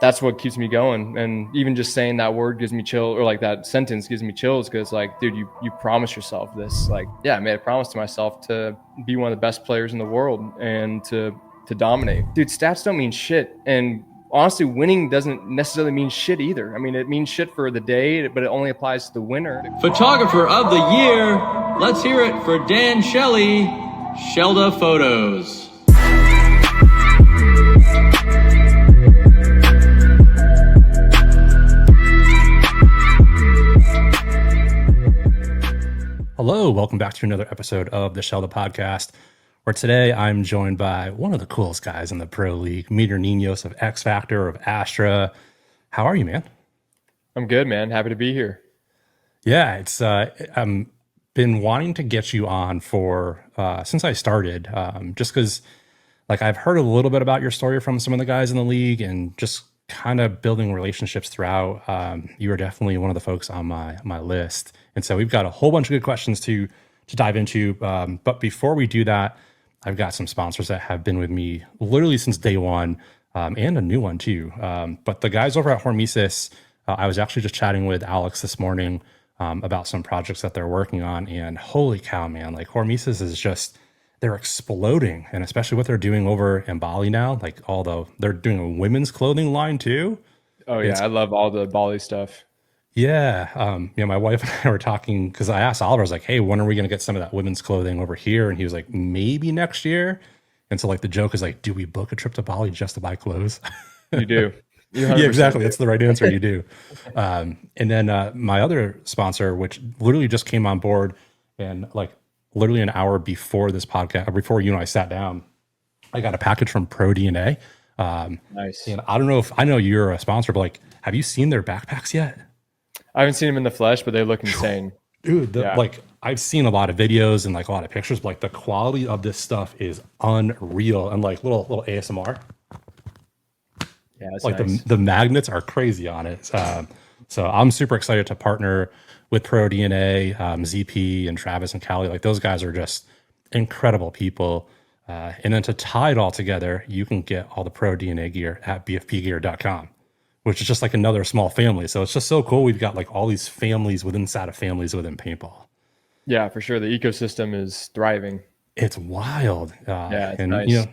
that's what keeps me going. And even just saying that word gives me chill, or like that sentence gives me chills, because like, dude, you promise yourself this. Like, yeah, I made a promise to myself to be one of the best players in the world and to dominate. Dude, stats don't mean shit. And honestly, winning doesn't necessarily mean shit either. I mean, it means shit for the day, but it only applies to the winner. Photographer of the year, let's hear it for Dan Shelley, Shellda Photos. Hello, welcome back to another episode of the Shellda podcast, where today I'm joined by one of the coolest guys in the pro league, Meter Ninios of XFactor, of Astra. How are you, man? I'm good, man. Happy to be here. Yeah, it's I'm been wanting to get you on for since I started, just because like I've heard a little bit about your story from some of the guys in the league, and just kind of building relationships throughout. You are definitely one of the folks on my list. And so we've got a whole bunch of good questions to dive into. But before we do that, I've got some sponsors that have been with me literally since day one, and a new one too. But the guys over at Hormesis, I was actually just chatting with Alex this morning about some projects that they're working on. And holy cow, man, like Hormesis is just, they're exploding. And especially what they're doing over in Bali now, like they're doing a women's clothing line too. Oh yeah, I love all the Bali stuff. Yeah. My wife and I were talking, because I asked Oliver, I was like, hey, when are we going to get some of that women's clothing over here? And he was like, maybe next year. And so like the joke is like, do we book a trip to Bali just to buy clothes? You do. Yeah, exactly. That's the right answer. You do. And then my other sponsor, which literally just came on board, and like literally an hour before this podcast, before you and I sat down, I got a package from Pro DNA. Nice. And I don't know if, I know you're a sponsor, but like, have you seen their backpacks yet? I haven't seen them in the flesh, but they look insane. Dude, like I've seen a lot of videos and like a lot of pictures, but like the quality of this stuff is unreal. And like little ASMR. Yeah, it's like nice. the magnets are crazy on it. So I'm super excited to partner with Pro DNA, ZP and Travis and Callie. Like those guys are just incredible people. And then to tie it all together, you can get all the Pro DNA gear at bfpgear.com. which is just like another small family. So it's just so cool. We've got like all these families inside of families within paintball. Yeah, for sure. The ecosystem is thriving. It's wild. Yeah, it's and nice. you know,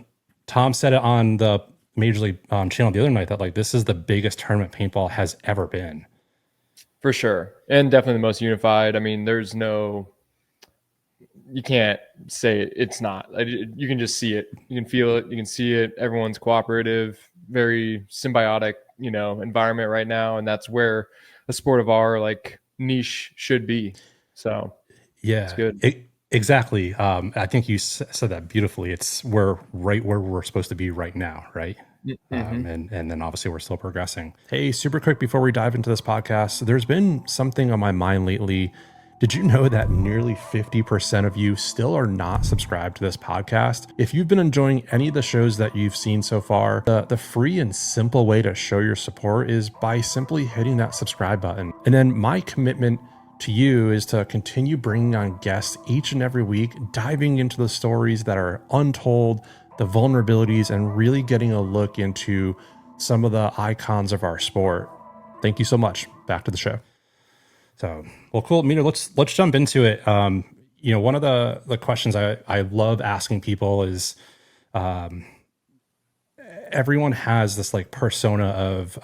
Tom said it on the Major League channel the other night that like this is the biggest tournament paintball has ever been. For sure. And definitely the most unified. I mean, you can't say it's not. You can just see it. You can feel it. You can see it. Everyone's cooperative, very symbiotic, environment right now. And that's where a sport of our like niche should be. So yeah, it's good. Exactly. I think you said that beautifully. We're right where we're supposed to be right now. Right. Mm-hmm. And then obviously we're still progressing. Hey, super quick before we dive into this podcast, there's been something on my mind lately. Did you know that nearly 50% of you still are not subscribed to this podcast? If you've been enjoying any of the shows that you've seen so far, the free and simple way to show your support is by simply hitting that subscribe button. And then my commitment to you is to continue bringing on guests each and every week, diving into the stories that are untold, the vulnerabilities, and really getting a look into some of the icons of our sport. Thank you so much. Back to the show. So, well, cool. Meter, let's jump into it. One of the questions I love asking people is, everyone has this like persona of,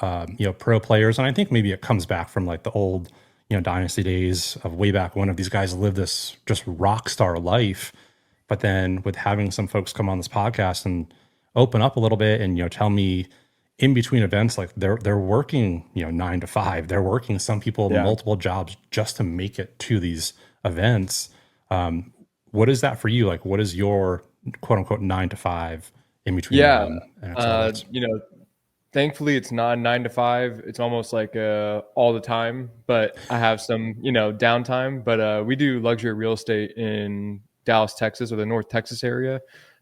pro players. And I think maybe it comes back from like the old, dynasty days of way back when of these guys lived this just rock star life. But then with having some folks come on this podcast and open up a little bit and, tell me in between events, like they're working, 9 to 5, they're working some people multiple jobs just to make it to these events. What is that for you? Like, what is your quote unquote 9 to 5 in between? Thankfully it's not 9 to 5. It's almost like all the time, but I have some, downtime, but we do luxury real estate in Dallas, Texas, or the North Texas area.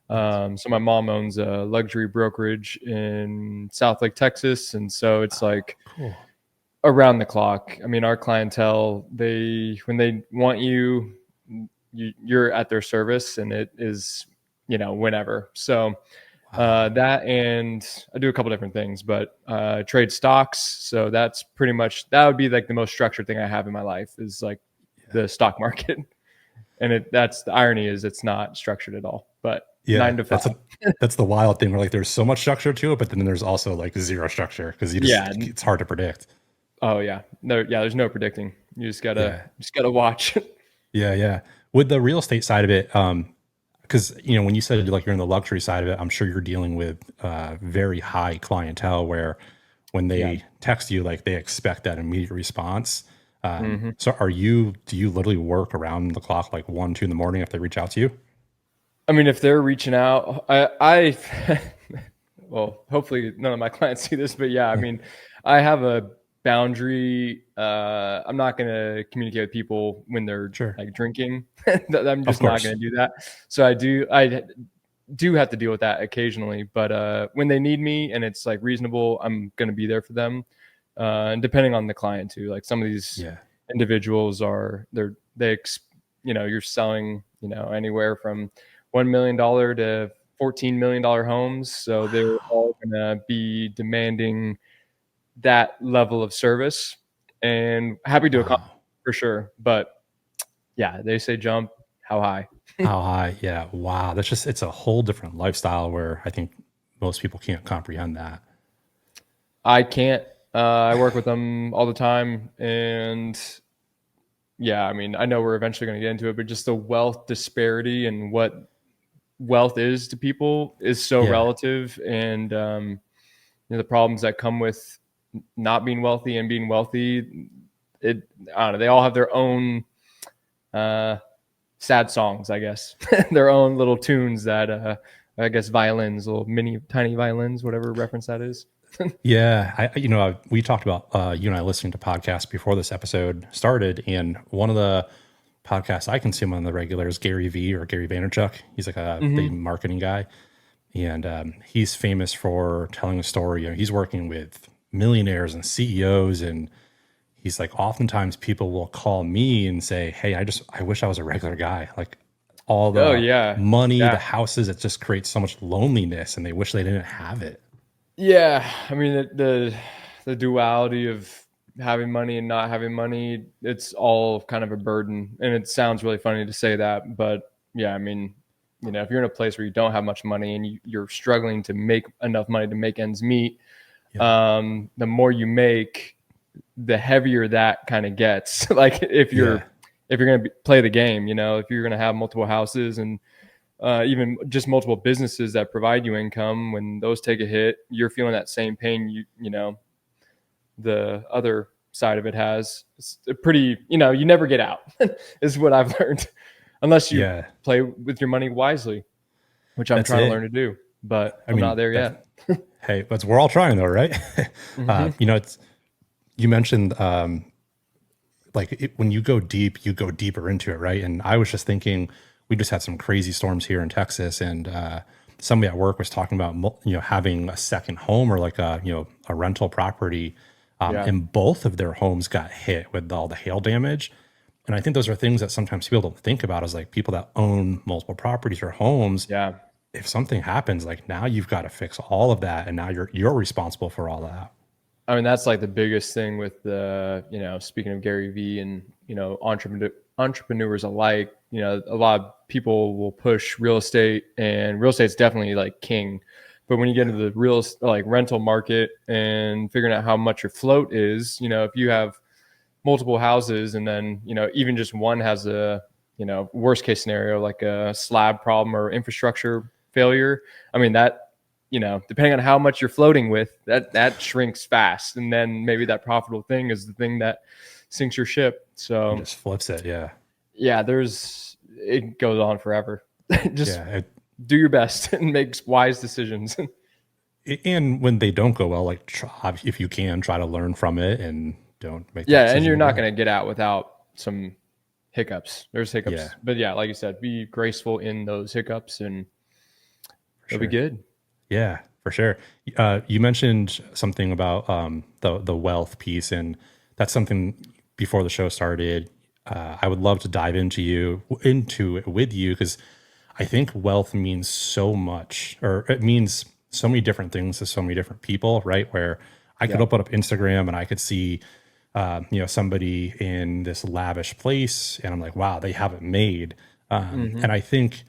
So my mom owns a luxury brokerage in South Lake, Texas. And so it's like cool. Around the clock. I mean, our clientele, when they want you're at their service, and it is, whenever. So That, and I do a couple different things, but trade stocks. So that's pretty much, that would be like the most structured thing I have in my life, is like the stock market. And that's the irony, is it's not structured at all, but Yeah, 9 to 5. that's the wild thing where like there's so much structure to it, but then there's also like zero structure because Yeah. it's hard to predict. Oh yeah. There's no predicting. You just Yeah. gotta watch. Yeah. With the real estate side of it, because when you said like you're in the luxury side of it, I'm sure you're dealing with very high clientele where when they text you, like they expect that immediate response. So do you literally work around the clock, like 1, 2 in the morning if they reach out to you? I mean, if they're reaching out, I well, hopefully none of my clients see this, but yeah, I mean, I have a boundary. I'm not going to communicate with people when they're Sure. like drinking. I'm Of just not course. going to do that. So I do have to deal with that occasionally, but when they need me and it's like reasonable, I'm going to be there for them. And depending on the client too, like some of these individuals you're selling, anywhere from $1 million to $14 million homes. So they're all going to be demanding that level of service, and happy to accommodate for sure. But yeah, they say jump, how high? How high? Yeah. Wow. It's a whole different lifestyle where I think most people can't comprehend that. I can't. I work with them all the time, and yeah, I mean, I know we're eventually going to get into it, but just the wealth disparity and what wealth is to people is so relative, and the problems that come with not being wealthy and being wealthy. I don't know. They all have their own sad songs, I guess, their own little tunes that I guess violins, little mini tiny violins, whatever reference that is. Yeah, we talked about you and I listening to podcasts before this episode started, and one of the podcasts I consume on the regular is Gary V or Gary Vaynerchuk. He's like a big marketing guy, and he's famous for telling a story. He's working with millionaires and CEOs, and he's like, oftentimes people will call me and say, "Hey, I wish I was a regular guy. Like all the money, the houses, it just creates so much loneliness, and they wish they didn't have it." Yeah, I mean the duality of having money and not having money, it's all kind of a burden, and it sounds really funny to say that, but yeah, I mean, if you're in a place where you don't have much money and you're struggling to make enough money to make ends meet, the more you make, the heavier that kind of gets. Like if you're going to play the game, if you're going to have multiple houses and even just multiple businesses that provide you income, when those take a hit, you're feeling that same pain. The other side of it has. It's a pretty, you never get out is what I've learned, unless you play with your money wisely, which I'm trying to learn to do, but I'm not there yet. Hey, but we're all trying though, right? You mentioned when you go deep, you go deeper into it, right? And I was just thinking, we just had some crazy storms here in Texas, and somebody at work was talking about having a second home or like a rental property, and both of their homes got hit with all the hail damage. And I think those are things that sometimes people don't think about, as like people that own multiple properties or homes. Yeah. If something happens, like now you've got to fix all of that, and now you're responsible for all that. I mean, that's like the biggest thing with speaking of Gary Vee and, entrepreneurs alike, a lot of people will push real estate, and real estate's definitely like king. But when you get into the rental market and figuring out how much your float is, if you have multiple houses and then, even just one has a, worst case scenario, like a slab problem or infrastructure failure. I mean, that, depending on how much you're floating with, that shrinks fast. And then maybe that profitable thing is the thing that sinks your ship. So it just flips it. Yeah. Yeah. It goes on forever. Just do your best and make wise decisions. And when they don't go well, like if you can, try to learn from it and don't make. Yeah. And you're not going to get out without some hiccups. There's hiccups, but yeah, like you said, be graceful in those hiccups and it'll be good. Yeah, for sure. You mentioned something about the wealth piece, and that's something before the show started. I would love to dive into it with you, because I think wealth means so much, or it means so many different things to so many different people, right? Where I could Yeah. open up Instagram and I could see, somebody in this lavish place, and I'm like, wow, they have it made. Hmm. And I think,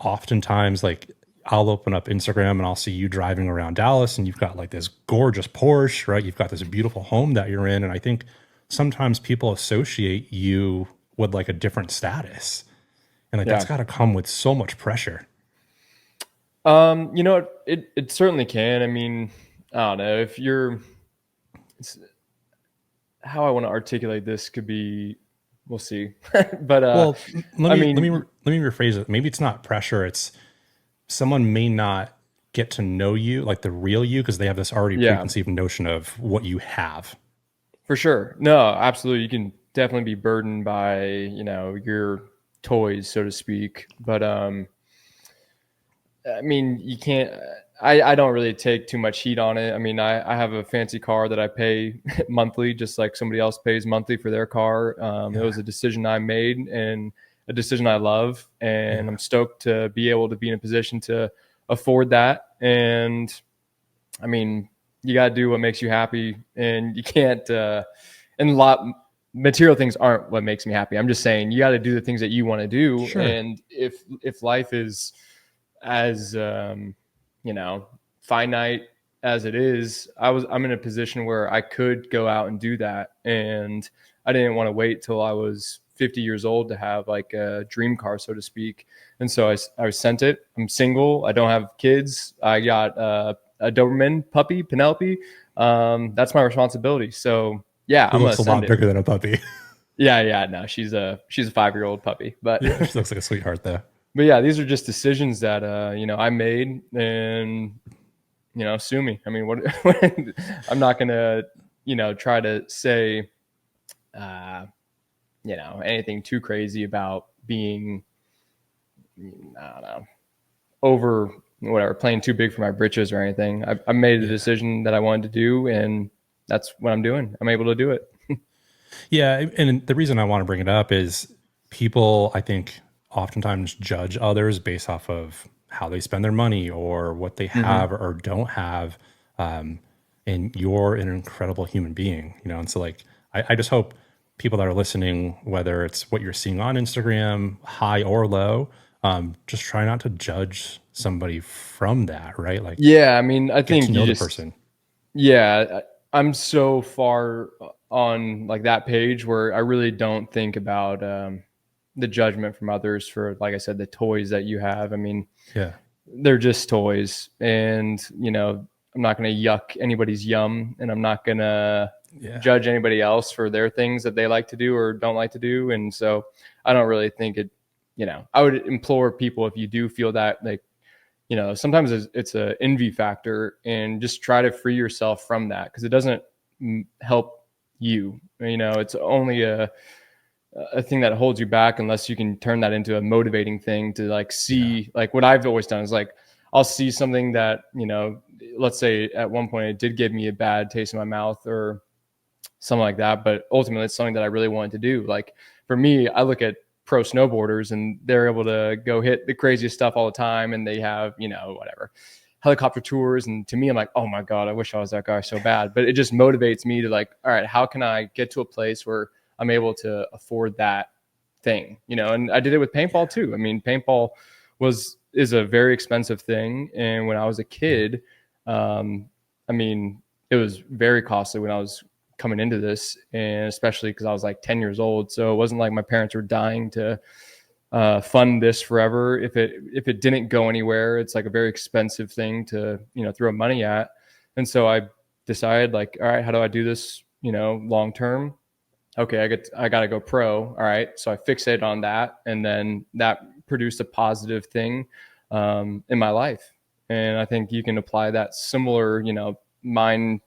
oftentimes, like, I'll open up Instagram and I'll see you driving around Dallas and you've got like this gorgeous Porsche, right? You've got this beautiful home that you're in. And I think sometimes people associate you with like a different status. And like that's Yeah. got to come with so much pressure. It certainly can. I mean, I don't know if you're how I want to articulate this could be, we'll see. But Well, let I me let me mean, let me rephrase it. Maybe it's not pressure. It's someone may not get to know you, like the real you, because they have this already yeah, preconceived notion of what you have. for sure. No, absolutely. You can definitely be burdened by, your toys, so to speak. But I mean, you can't. I don't really take too much heat on it. I mean, I have a fancy car that I pay monthly, just like somebody else pays monthly for their car. It Yeah, was a decision I made and a decision I love, and yeah, I'm stoked to be able to be in a position to afford that. And I mean, you got to do what makes you happy, and you can't. And a lot material things aren't what makes me happy. I'm just saying you got to do the things that you want to do, sure. and if life is as finite as it is, I'm in a position where I could go out and do that, and I didn't want to wait till I was 50 years old to have like a dream car, so to speak. And so I sent it. I'm single. I don't have kids. I got a Doberman puppy, Penelope. That's my responsibility. So yeah, Who I'm gonna looks a send lot it. bigger than a puppy. Yeah. No, she's a 5-year-old puppy, but Yeah, she looks like a sweetheart though. but yeah, these are just decisions that I made, and sue me. I mean, what I'm not gonna try to say anything too crazy about being, I don't know, over whatever, playing too big for my britches or anything. I made a Yeah. decision that I wanted to do, and that's what I'm doing. I'm able to do it. Yeah, and the reason I want to bring it up is people, I think, oftentimes judge others based off of how they spend their money or what they Hmm. have or don't have. Um, and you're an incredible human being, and so like I just hope people that are listening, whether it's what you're seeing on Instagram, high or low, just try not to judge somebody from that, right? Like Yeah, I mean, I get to think you know the just person. yeah, I'm so far on like that page where I really don't think about the judgment from others for, like I said, the toys that you have. I mean, Yeah. they're just toys, and I'm not going to yuck anybody's yum, and I'm not going to Yeah. judge anybody else for their things that they like to do or don't like to do. And so I don't really think it. I would implore people, if you do feel that, like, sometimes it's a envy factor, and just try to free yourself from that, because it doesn't help you. It's only a thing that holds you back, unless you can turn that into a motivating thing to like Yeah. see, like what I've always done is like, I'll see something that, let's say at one point it did give me a bad taste in my mouth or something like that, but ultimately it's something that I really wanted to do. Like for me, I look at pro snowboarders, and they're able to go hit the craziest stuff all the time, and they have, whatever, helicopter tours. And to me, I'm like, oh my God, I wish I was that guy so bad. But it just motivates me to like, all right, how can I get to a place where I'm able to afford that thing? And I did it with paintball too. I mean, paintball is a very expensive thing. And when I was a Yeah. kid, I mean, it was very costly when I was coming into this, and especially because I was like 10 years old. So it wasn't like my parents were dying to fund this forever. If it didn't go anywhere, it's like a very expensive thing to throw money at. And so I decided, like, all right, how do I do this long term? Okay, I got to go pro. All right, so I fixated on that, and then that produced a positive thing in my life. And I think you can apply that similar mind,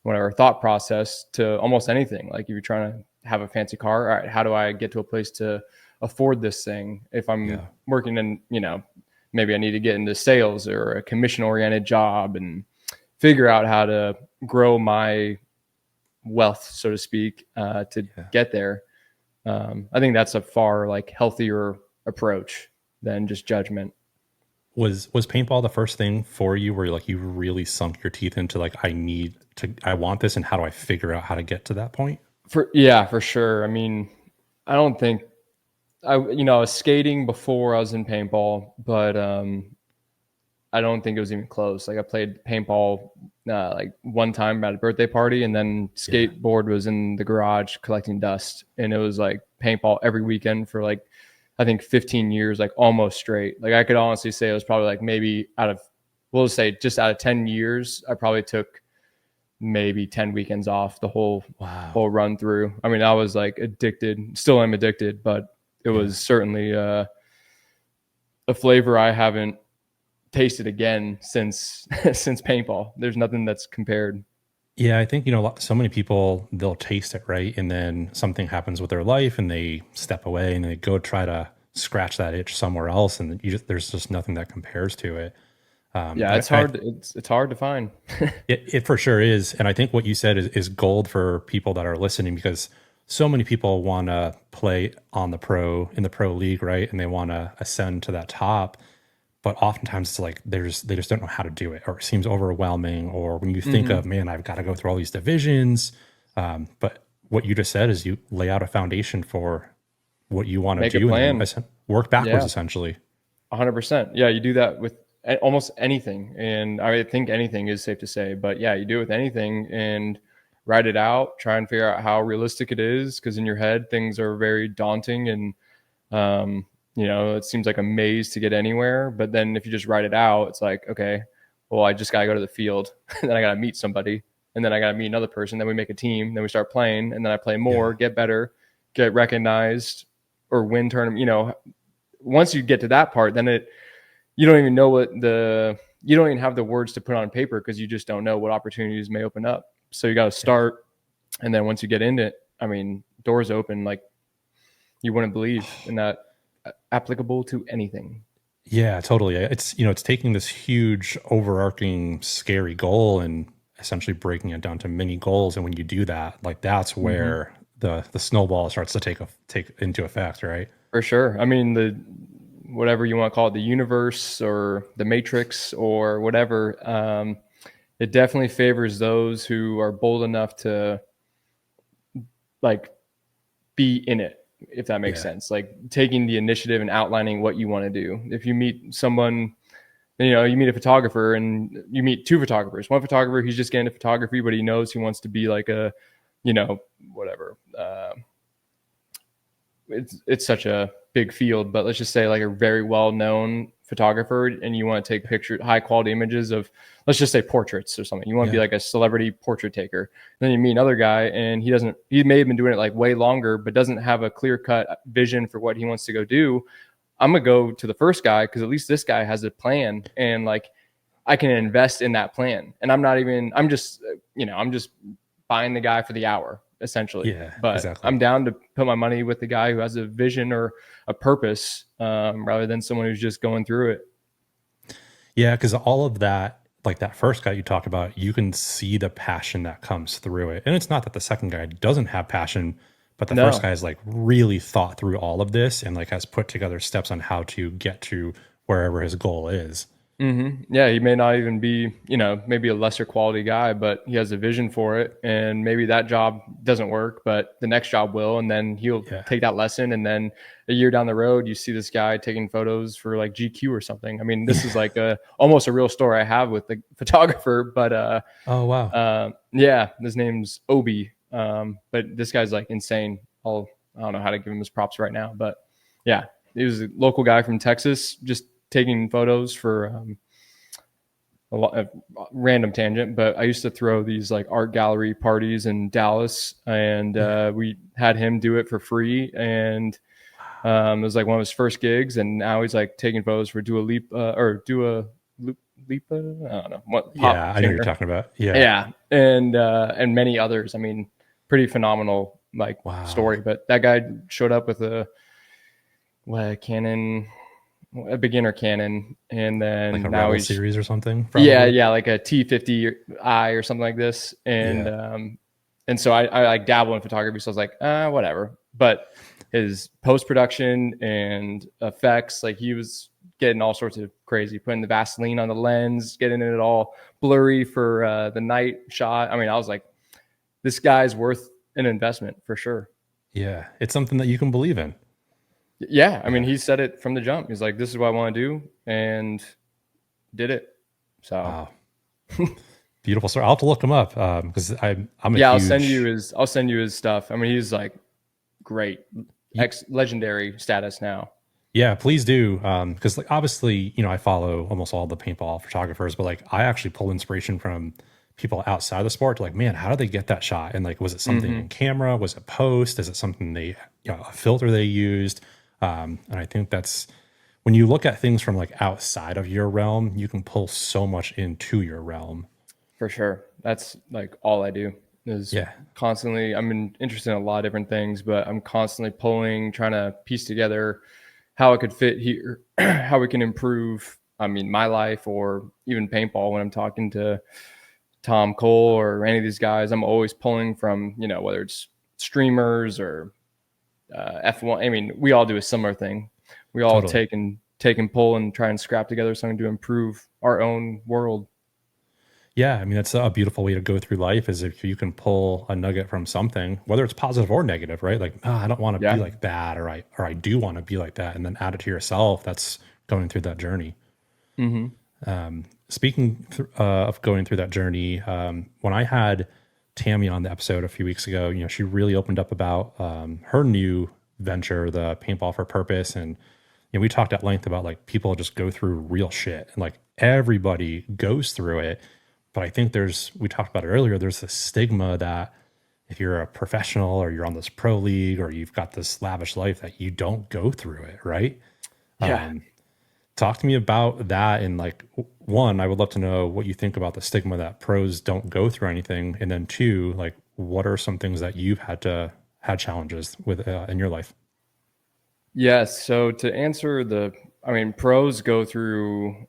whatever, thought process to almost anything. Like if you're trying to have a fancy car, all right, how do I get to a place to afford this thing? If I'm Yeah. working in, maybe I need to get into sales or a commission oriented job, and figure out how to grow my wealth, so to speak, to Yeah. get there. I think that's a far like healthier approach than just judgment. Was paintball the first thing for you where like you really sunk your teeth into like I want this, and how do I figure out how to get to that point? For sure. I mean, I don't think I was skating before I was in paintball, but I don't think it was even close. Like I played paintball like one time at a birthday party, and then skateboard was in the garage collecting dust, and it was like paintball every weekend for like I think 15 years, like almost straight. Like I could honestly say it was probably like maybe we'll just say just out of 10 years, I probably took maybe 10 weekends off the whole run through. I mean, I was like addicted, still am addicted, but it was certainly a flavor I haven't tasted again since paintball. There's nothing that's compared. Yeah, I think, so many people, they'll taste it, right? And then something happens with their life and they step away and they go try to scratch that itch somewhere else. And there's just nothing that compares to it. It's hard. It's hard to find. It for sure is. And I think what you said is gold for people that are listening, because so many people want to play in the pro league, right? And they want to ascend to that top. But oftentimes it's like they just don't know how to do it, or it seems overwhelming. Or when you think of, man, I've got to go through all these divisions. But what you just said is you lay out a foundation for what you want to do and then work backwards, essentially. 100%. Yeah, you do that with almost anything. And I think anything is safe to say. But yeah, you do it with anything and write it out, try and figure out how realistic it is, because in your head, things are very daunting and it seems like a maze to get anywhere. But then if you just write it out, it's like, okay, well, I just got to go to the field and then I got to meet somebody and then I got to meet another person. Then we make a team, then we start playing, and then I play more, get better, get recognized or win tournament. Once you get to that part, then you don't even know you don't even have the words to put on paper, because you just don't know what opportunities may open up. So you got to start. And then once you get into it, I mean, doors open like you wouldn't believe, and that applicable to anything. Yeah, totally. It's taking this huge overarching scary goal and essentially breaking it down to mini goals. And when you do that, like that's where the snowball starts to take into effect, right? For sure. I mean, whatever you want to call it, the universe or the matrix or whatever, it definitely favors those who are bold enough to like be in it, if that makes sense. Like taking the initiative and outlining what you want to do. If you meet someone, you meet a photographer and you meet two photographers. One photographer, he's just getting into photography, but he knows he wants to be like a, whatever. It's such a big field, but let's just say like a very well-known photographer, and you want to take high quality images of, let's just say portraits or something. You want to be like a celebrity portrait taker. And then you meet another guy and he may have been doing it like way longer, but doesn't have a clear cut vision for what he wants to go do. I'm going to go to the first guy, because at least this guy has a plan, and like I can invest in that plan. And I'm just buying the guy for the hour, essentially. Yeah, but exactly. I'm down to put my money with the guy who has a vision or a purpose, rather than someone who's just going through it. Yeah, because all of that, like that first guy you talked about, you can see the passion that comes through it. And it's not that the second guy doesn't have passion, but the first guy has like really thought through all of this and like has put together steps on how to get to wherever his goal is. Yeah, he may not even be, maybe a lesser quality guy, but he has a vision for it. And maybe that job doesn't work, but the next job will. And then he'll take that lesson. And then a year down the road, you see this guy taking photos for like GQ or something. I mean, this is like almost a real story I have with the photographer, but oh, wow. His name's Obi. But this guy's like insane. I don't know how to give him his props right now, but yeah, he was a local guy from Texas, just taking photos for a random tangent, but I used to throw these like art gallery parties in Dallas, and we had him do it for free, and it was like one of his first gigs, and now he's like taking photos for Dua Lipa. I don't know what. Yeah, I know what you're talking about. Yeah, and many others. I mean, pretty phenomenal story. But that guy showed up with a Canon. A beginner Canon, and then like a now Rebel he's series or something. Probably. Yeah, like a T50i or something like this, and And so I like dabble in photography. So I was like, whatever. But his post-production and effects, like he was getting all sorts of crazy, putting the Vaseline on the lens, getting it all blurry for the night shot. I mean, I was like, this guy's worth an investment for sure. Yeah. It's something that you can believe in. Yeah. I mean, he said it from the jump. He's like, this is what I want to do, and did it. So Wow. Beautiful story. I'll have to look him up because I'm a huge... I'll send you his stuff. I mean, he's like great, legendary status now. Yeah, please do. Because like obviously, I follow almost all the paintball photographers, but like I actually pull inspiration from people outside the sport. Like, man, how did they get that shot? And like, was it something in camera? Was it post? Is it something they, a filter they used? And I think that's when you look at things from like outside of your realm, you can pull so much into your realm. For sure. That's like all I do is constantly, I'm interested in a lot of different things, but I'm constantly pulling, trying to piece together how it could fit here, how we can improve, my life or even paintball. When I'm talking to Tom Cole or any of these guys, I'm always pulling from, whether it's streamers or F1. I mean, we all do a similar thing. We all take and pull and try and scrap together something to improve our own world. Yeah, I mean, that's a beautiful way to go through life is if you can pull a nugget from something, whether it's positive or negative, right? Like, I don't want to be like that, or I do want to be like that, and then add it to yourself. That's going through that journey. Speaking of going through that journey, when I had Tammy on the episode a few weeks ago, she really opened up about her new venture, the Paintball for Purpose, and we talked at length about like people just go through real shit, and like everybody goes through it. But I think we talked about it earlier, there's this stigma that if you're a professional or you're on this pro league or you've got this lavish life that you don't go through it, right? Yeah. Talk to me about that. And like, one, I would love to know what you think about the stigma that pros don't go through anything. And then two, like, what are some things that you've had challenges with in your life? Yes. So to answer pros go through,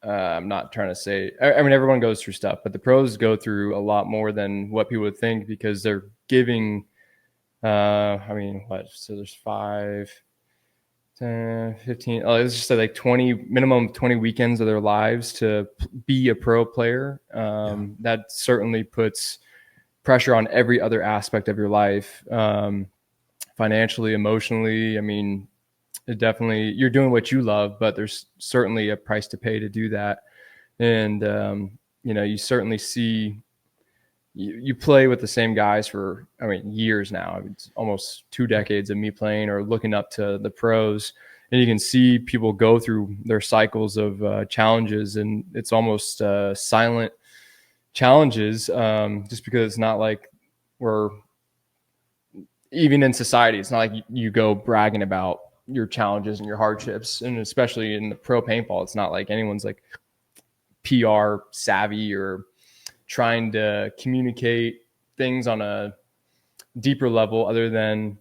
I'm not trying to say, everyone goes through stuff, but the pros go through a lot more than what people would think because they're giving, so there's 5, 10, 15, let's just say like 20, minimum 20 weekends of their lives to be a pro player. That certainly puts pressure on every other aspect of your life, financially, emotionally. It definitely, you're doing what you love, but there's certainly a price to pay to do that. And, you certainly see, you play with the same guys for, years now. It's almost 2 decades of me playing or looking up to the pros, and you can see people go through their cycles of challenges, and it's almost silent challenges, just because it's not like even in society, it's not like you go bragging about your challenges and your hardships. And especially in the pro paintball, it's not like anyone's like PR savvy or trying to communicate things on a deeper level other than,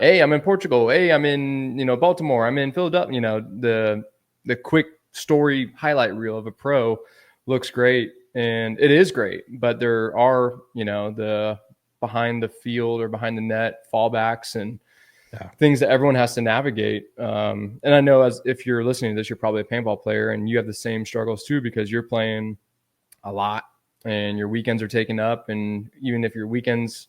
hey, I'm in Portugal. Hey, I'm in, Baltimore. I'm in Philadelphia. The quick story highlight reel of a pro looks great, and it is great, but there are, the behind the field or behind the net fallbacks and things that everyone has to navigate. And I know if you're listening to this, you're probably a paintball player and you have the same struggles too, because you're playing a lot and your weekends are taken up. And even if your weekends,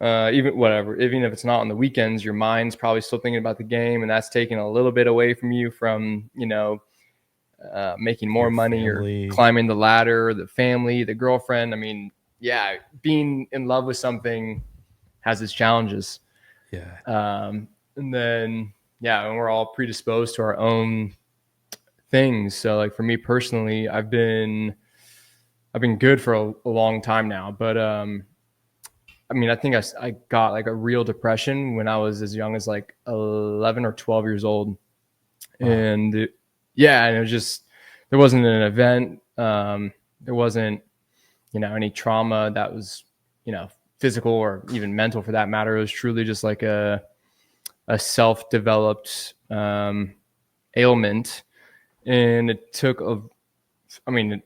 even if it's not on the weekends, your mind's probably still thinking about the game, and that's taking a little bit away from you from, making more money or climbing the ladder, the family, the girlfriend. Being in love with something has its challenges. And then, and we're all predisposed to our own things. So like for me personally, I've been good for a long time now, but, I think I got like a real depression when I was as young as like 11 or 12 years old. Wow. And and it was just, there wasn't an event. There wasn't, any trauma that was, physical or even mental for that matter. It was truly just like a self-developed ailment. And it took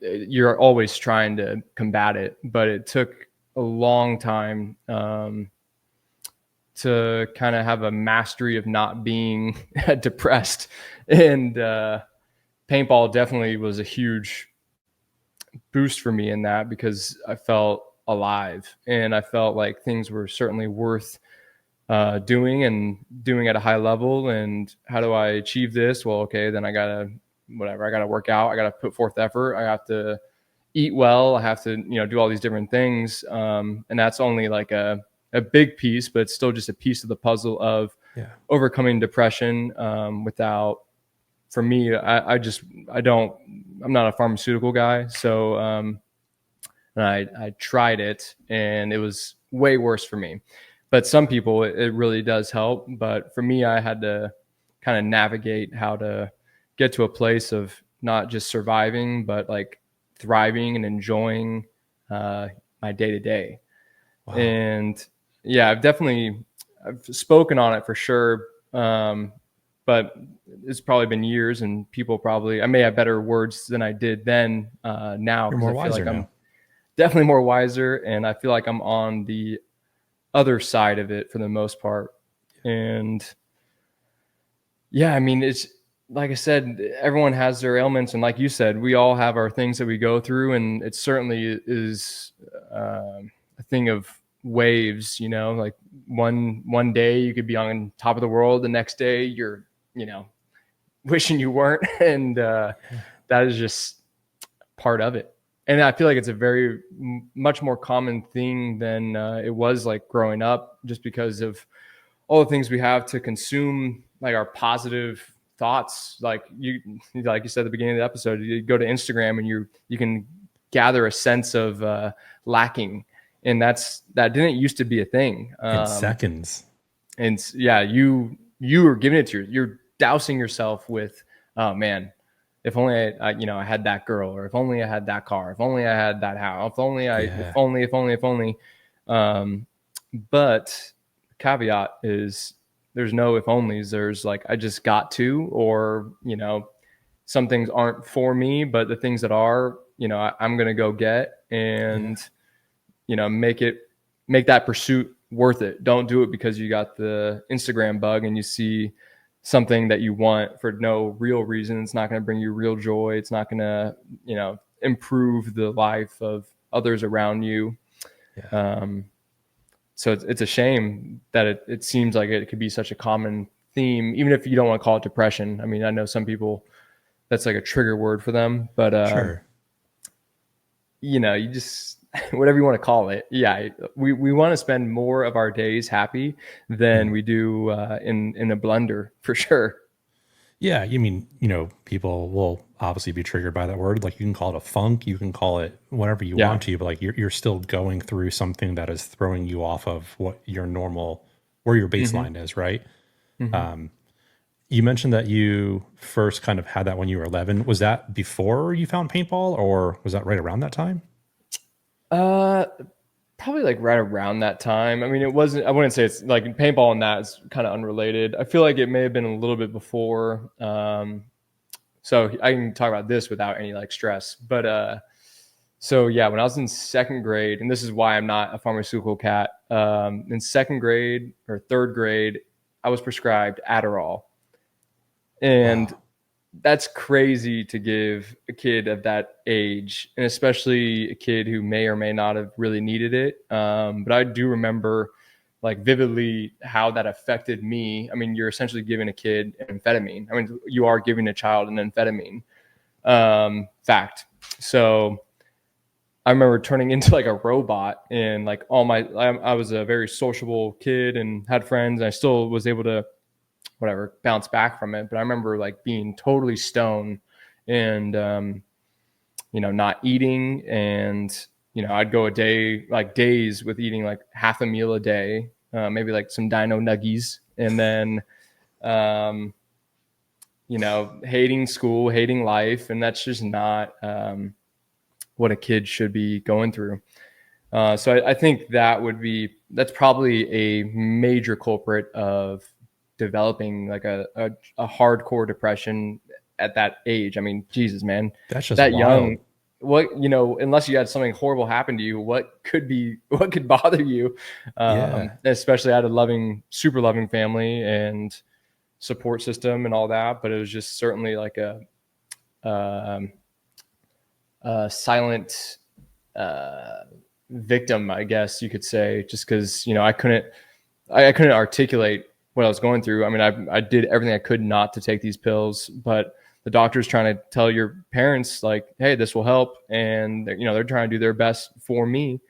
you're always trying to combat it, but it took a long time to kind of have a mastery of not being depressed. And paintball definitely was a huge boost for me in that, because I felt alive and I felt like things were certainly worth doing and doing at a high level. And how do I achieve this? Well, okay, then I gotta work out, I gotta put forth effort, I have to eat well, I have to do all these different things, and that's only like a big piece, but it's still just a piece of the puzzle of overcoming depression. Without, for me, I'm not a pharmaceutical guy, so and I tried it and it was way worse for me. But some people it really does help. But for me, I had to kind of navigate how to get to a place of not just surviving, but like thriving and enjoying my day to day. And yeah, I've spoken on it for sure. But it's probably been years, and I may have better words than I did then. Now, You're because more I feel wiser like I'm now. definitely more wiser, and I feel like I'm on the other side of it for the most part. And yeah, I mean, it's like I said, everyone has their ailments, and like you said, we all have our things that we go through, and it certainly is a thing of waves. Like one day you could be on top of the world, the next day you're wishing you weren't, and that is just part of it. And I feel like it's a very much more common thing than it was like growing up, just because of all the things we have to consume, like our positive thoughts. Like you said at the beginning of the episode, you go to Instagram and you can gather a sense of lacking, and that didn't used to be a thing. In seconds. And yeah, you were giving it to you're dousing yourself with, oh man, if only I had that girl, or if only I had that car, if only I had that house, if only. But caveat is there's no if onlys. There's like, I just got to, or, some things aren't for me, but the things that are, I'm going to go get and, make that pursuit worth it. Don't do it because you got the Instagram bug and you see something that you want for no real reason. It's not going to bring you real joy. It's not going to, improve the life of others around you. So it's a shame that it seems like it could be such a common theme, even if you don't want to call it depression. I mean, I know some people, that's like a trigger word for them, but Sure. You just whatever you want to call it. Yeah, we want to spend more of our days happy than we do in a blender, for sure. Yeah, you mean, people will obviously be triggered by that word. Like, you can call it a funk, you can call it whatever you want to, but like you're still going through something that is throwing you off of what your normal, where your baseline is, right? You mentioned that you first kind of had that when you were 11. Was that before you found paintball, or was that right around that time? Probably like right around that time. I mean, I wouldn't say it's like paintball, and that is kind of unrelated. I feel like it may have been a little bit before. So I can talk about this without any like stress, but so yeah, when I was in second grade, and this is why I'm not a pharmaceutical cat, in second grade or third grade, I was prescribed Adderall. And that's crazy to give a kid of that age, and especially a kid who may or may not have really needed it. But I do remember like vividly how that affected me. I mean, you're essentially giving a kid amphetamine. I mean, you are giving a child an amphetamine, fact. So I remember turning into like a robot, and like I was a very sociable kid and had friends. And I still was able to bounce back from it. But I remember like being totally stoned and, not eating. And, I'd go days with eating like half a meal a day, maybe like some dino nuggies. And then, hating school, hating life. And that's just not what a kid should be going through. So I think that's probably a major culprit of developing like a hardcore depression at that age. I mean, Jesus, man, That's just that wild. young. what, unless you had something horrible happen to you, what could bother you? Yeah. Especially I had a super loving family and support system and all that, but it was just certainly like um, a silent uh, victim, I guess you could say, just because I couldn't articulate what I was going through. I mean, I did everything I could not to take these pills, but the doctor's trying to tell your parents like, hey, this will help, and they're trying to do their best for me.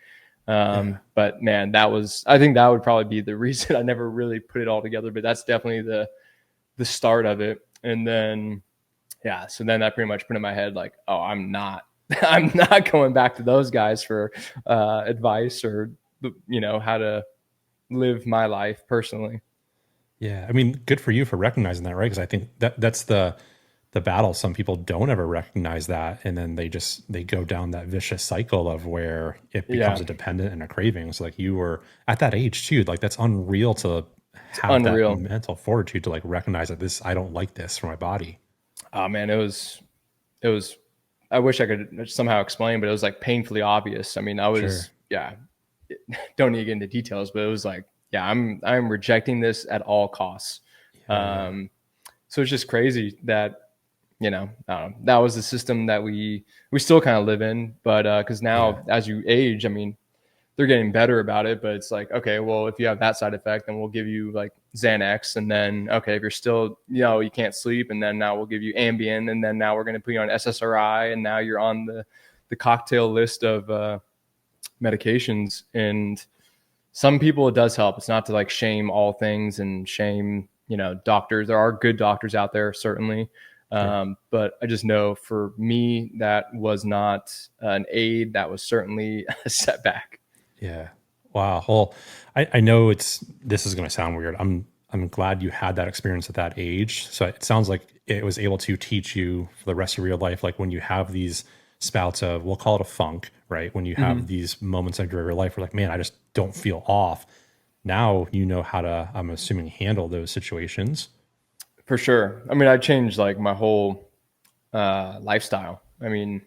Yeah. But man, I think that would probably be the reason I never really put it all together. But that's definitely the start of it, and then yeah, so then that pretty much put in my head like, oh, I'm not I'm not going back to those guys for advice or how to live my life personally. Yeah. I mean, good for you for recognizing that, right? Because I think that's the battle. Some people don't ever recognize that, and then they go down that vicious cycle of where it becomes Yeah, a dependent and a craving. So like you were at that age too. Like that's unreal to it's have that unreal. mental fortitude to like recognize that I don't like this for my body. Oh man, it was. I wish I could somehow explain, but it was like painfully obvious. I mean, I Sure. was yeah. Don't need to get into details, but it was like yeah, I'm rejecting this at all costs. Yeah. Yeah. So it's just crazy that I don't know, that was the system that we still kind of live in, but because Yeah. now as you age, I mean, they're getting better about it, but it's like, okay, well, if you have that side effect, then we'll give you like Xanax. And then, okay, if you're still, you can't sleep, and then now we'll give you Ambien. And then now we're going to put you on SSRI. And now you're on the cocktail list of medications. And some people, it does help. It's not to like shame all things and shame, doctors. There are good doctors out there, certainly. Sure. But I just know for me, that was not an aid. That was certainly a setback. Yeah. Wow. Well, I know this is going to sound weird. I'm glad you had that experience at that age. So it sounds like it was able to teach you for the rest of your life. Like when you have these spouts of, we'll call it a funk, right? When you have Mhm. these moments of your life where like, man, I just don't feel off. Now you know how to, I'm assuming, handle those situations. For sure. I mean, I changed like my whole lifestyle. I mean,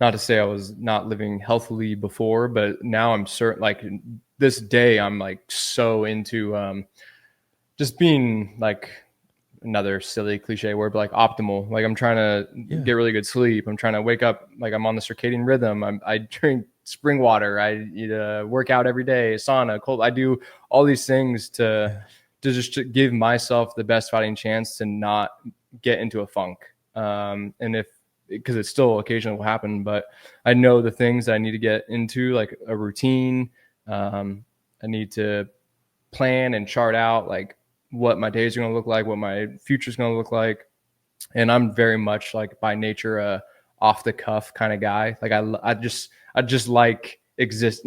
not to say I was not living healthily before, but now I'm certain. Like this day, I'm like so into just being like another silly cliche word, but like optimal. Like I'm trying to Yeah. get really good sleep. I'm trying to wake up like I'm on the circadian rhythm. I drink spring water. I eat work out every day, sauna, cold. I do all these things Yeah. to just to give myself the best fighting chance to not get into a funk. And if because it still occasionally will happen, but I know the things I need to get into, like a routine. I need to plan and chart out like what my days are going to look like, what my future is going to look like. And I'm very much like by nature a off the cuff kind of guy. Like I just like exist.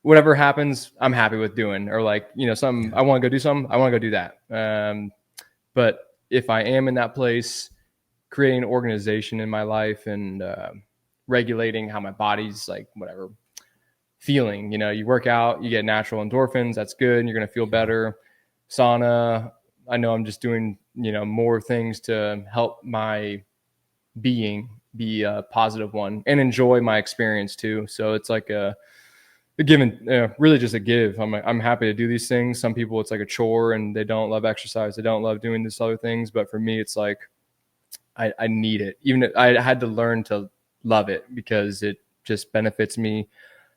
Whatever happens, I'm happy with doing. Or like some Yeah. I want to go do something, I want to go do that. But if I am in that place, creating an organization in my life and regulating how my body's like whatever feeling. You work out, you get natural endorphins. That's good. And you're going to feel Yeah. better. Sauna. I know I'm just doing, more things to help my being be a positive one and enjoy my experience too. So it's like a given, really just a give. I'm happy to do these things. Some people it's like a chore and they don't love exercise. They don't love doing these other things. But for me, it's like, I need it. Even if I had to learn to love it because it just benefits me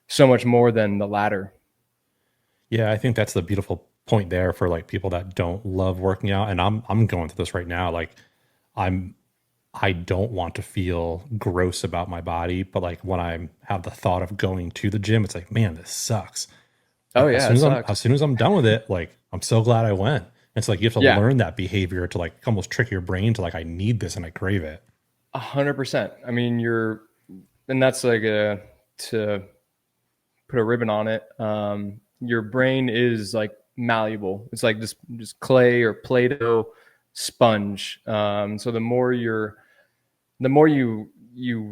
so much more than the latter. Yeah, I think that's the beautiful point there for like people that don't love working out. And I'm going through this right now. Like I'm I don't want to feel gross about my body, but like when I have the thought of going to the gym, it's like, man, this sucks. Oh But yeah, it as sucks. soon as I'm done with it, like I'm so glad I went. It's like you have to Yeah, learn that behavior to like almost trick your brain to like I need this and I crave it. 100%. I mean, and that's like to put a ribbon on it. Your brain is like malleable. It's like just clay or Play-Doh sponge. So the more you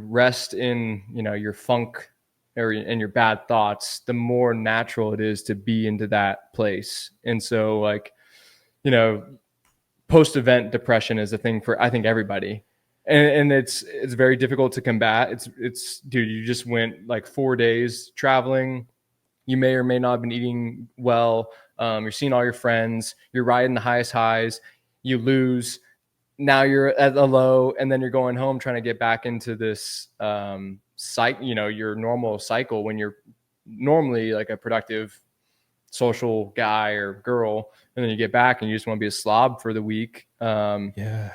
rest in your funk or in your bad thoughts, the more natural it is to be into that place. And so like you know post event depression is a thing for I think everybody. and it's very difficult to combat. It's dude, you just went like 4 days traveling. You may or may not have been eating well. You're seeing all your friends. You're riding the highest highs. You lose. Now you're at a low, and then you're going home trying to get back into this cycle. Your normal cycle when you're normally like a productive social guy or girl, and then you get back and you just want to be a slob for the week. Yeah.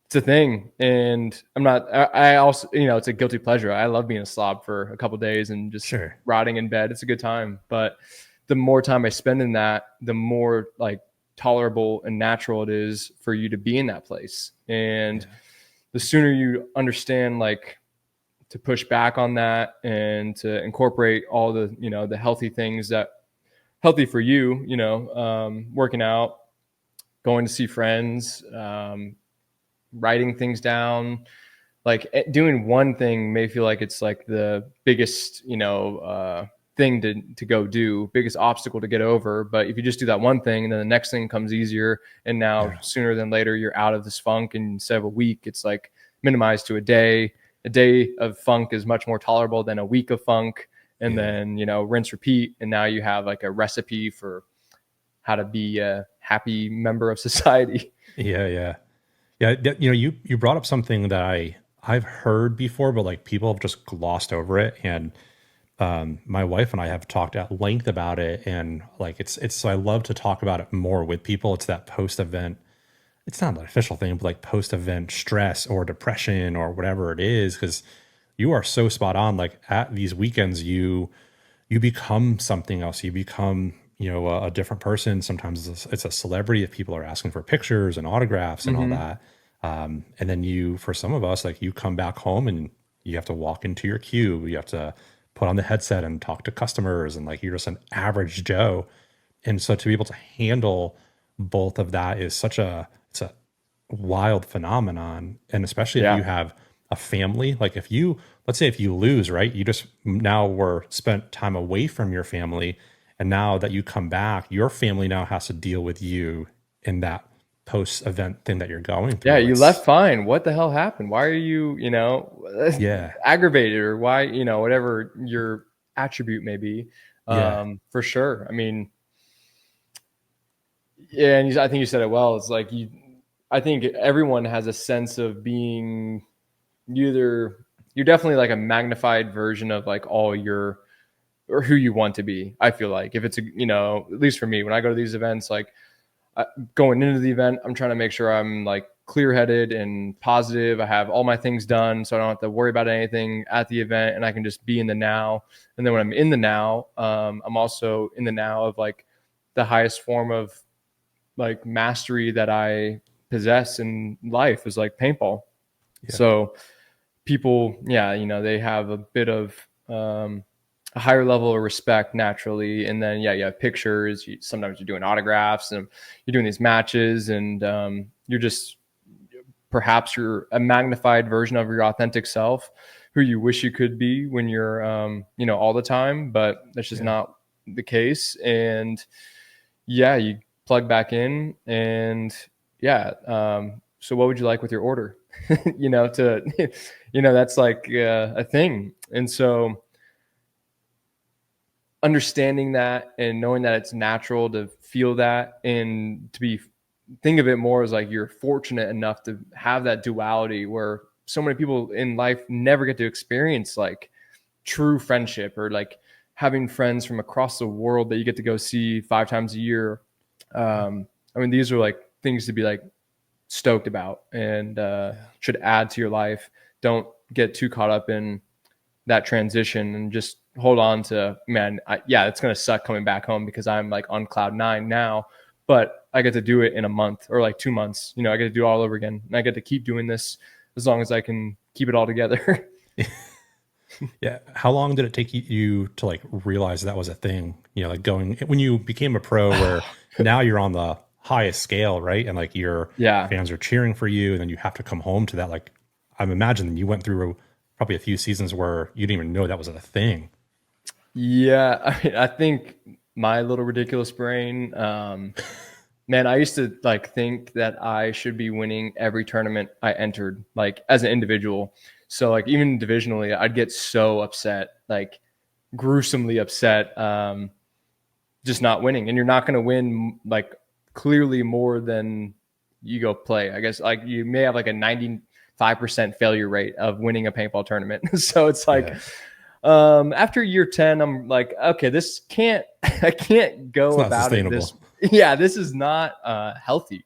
It's a thing, and I also, it's a guilty pleasure. I love being a slob for a couple of days and just Sure. rotting in bed. It's a good time, but the more time I spend in that, the more like tolerable and natural it is for you to be in that place. And the sooner you understand, like, to push back on that and to incorporate all the, the healthy things that healthy for you, working out, going to see friends, writing things down, like doing one thing may feel like it's like the biggest, thing to go do, biggest obstacle to get over. But if you just do that one thing, and then the next thing comes easier, and now sooner than later, you're out of this funk. And instead of a week, it's like minimized to a day. A day of funk is much more tolerable than a week of funk. And then, rinse, repeat. And now you have like a recipe for how to be a happy member of society. Yeah. You brought up something that I've heard before, but like people have just glossed over it. And my wife and I have talked at length about it, and like it's so I love to talk about it more with people. It's that post-event, it's not an official thing, but like post-event stress or depression or whatever it is, because you are so spot on. Like at these weekends, you become something else. You become, a different person. Sometimes it's a celebrity if people are asking for pictures and autographs and all that. And then for some of us, like you come back home and you have to walk into your queue. You have to put on the headset and talk to customers, and like you're just an average Joe. And so to be able to handle both of that is it's a wild phenomenon. And especially if you have a family, like let's say if you lose, right, you just now were spent time away from your family. And now that you come back, your family now has to deal with you in that post-event thing that you're going through. Yeah, you left fine. What the hell happened? Why are you, aggravated, or why, whatever your attribute may be. For sure. I mean, yeah, and I think you said it well. It's like I think everyone has a sense of being you're definitely like a magnified version of like all your, or who you want to be. I feel like if it's at least for me, when I go to these events, like going into the event, I'm trying to make sure I'm like clear-headed and positive. I have all my things done, so I don't have to worry about anything at the event, and I can just be in the now. And then when I'm in the now, I'm also in the now of like the highest form of like mastery that I possess in life is like paintball. So people, they have a bit of a higher level of respect naturally. And then, you have pictures. Sometimes you're doing autographs, and you're doing these matches, and perhaps you're a magnified version of your authentic self, who you wish you could be when you're, all the time, but that's just not the case. And you plug back in, and so what would you like with your order? That's like a thing. And so understanding that and knowing that it's natural to feel that, and think of it more as like you're fortunate enough to have that duality, where so many people in life never get to experience like true friendship, or like having friends from across the world that you get to go see 5 times a year. These are like things to be like stoked about, and should add to your life. Don't get too caught up in that transition, and just hold on to, man, it's going to suck coming back home because I'm like on cloud 9 now, but I get to do it in a month or like 2 months. I get to do it all over again, and I get to keep doing this as long as I can keep it all together. Yeah. How long did it take you to like realize that was a thing? Like when you became a pro, where now you're on the highest scale, right? And like your fans are cheering for you, and then you have to come home to that. Like, I'm imagining you went through probably a few seasons where you didn't even know that was a thing. Yeah. I think my little ridiculous brain, Man, I used to like think that I should be winning every tournament I entered, like as an individual. So like even divisionally, I'd get so upset, like gruesomely upset, just not winning. And you're not going to win like clearly more than you go play. I guess like you may have like a 95% failure rate of winning a paintball tournament. So it's like, Yeah. after year 10, I'm like, okay, this can't, I can't It's go not about it sustainable. this, yeah, this is not healthy.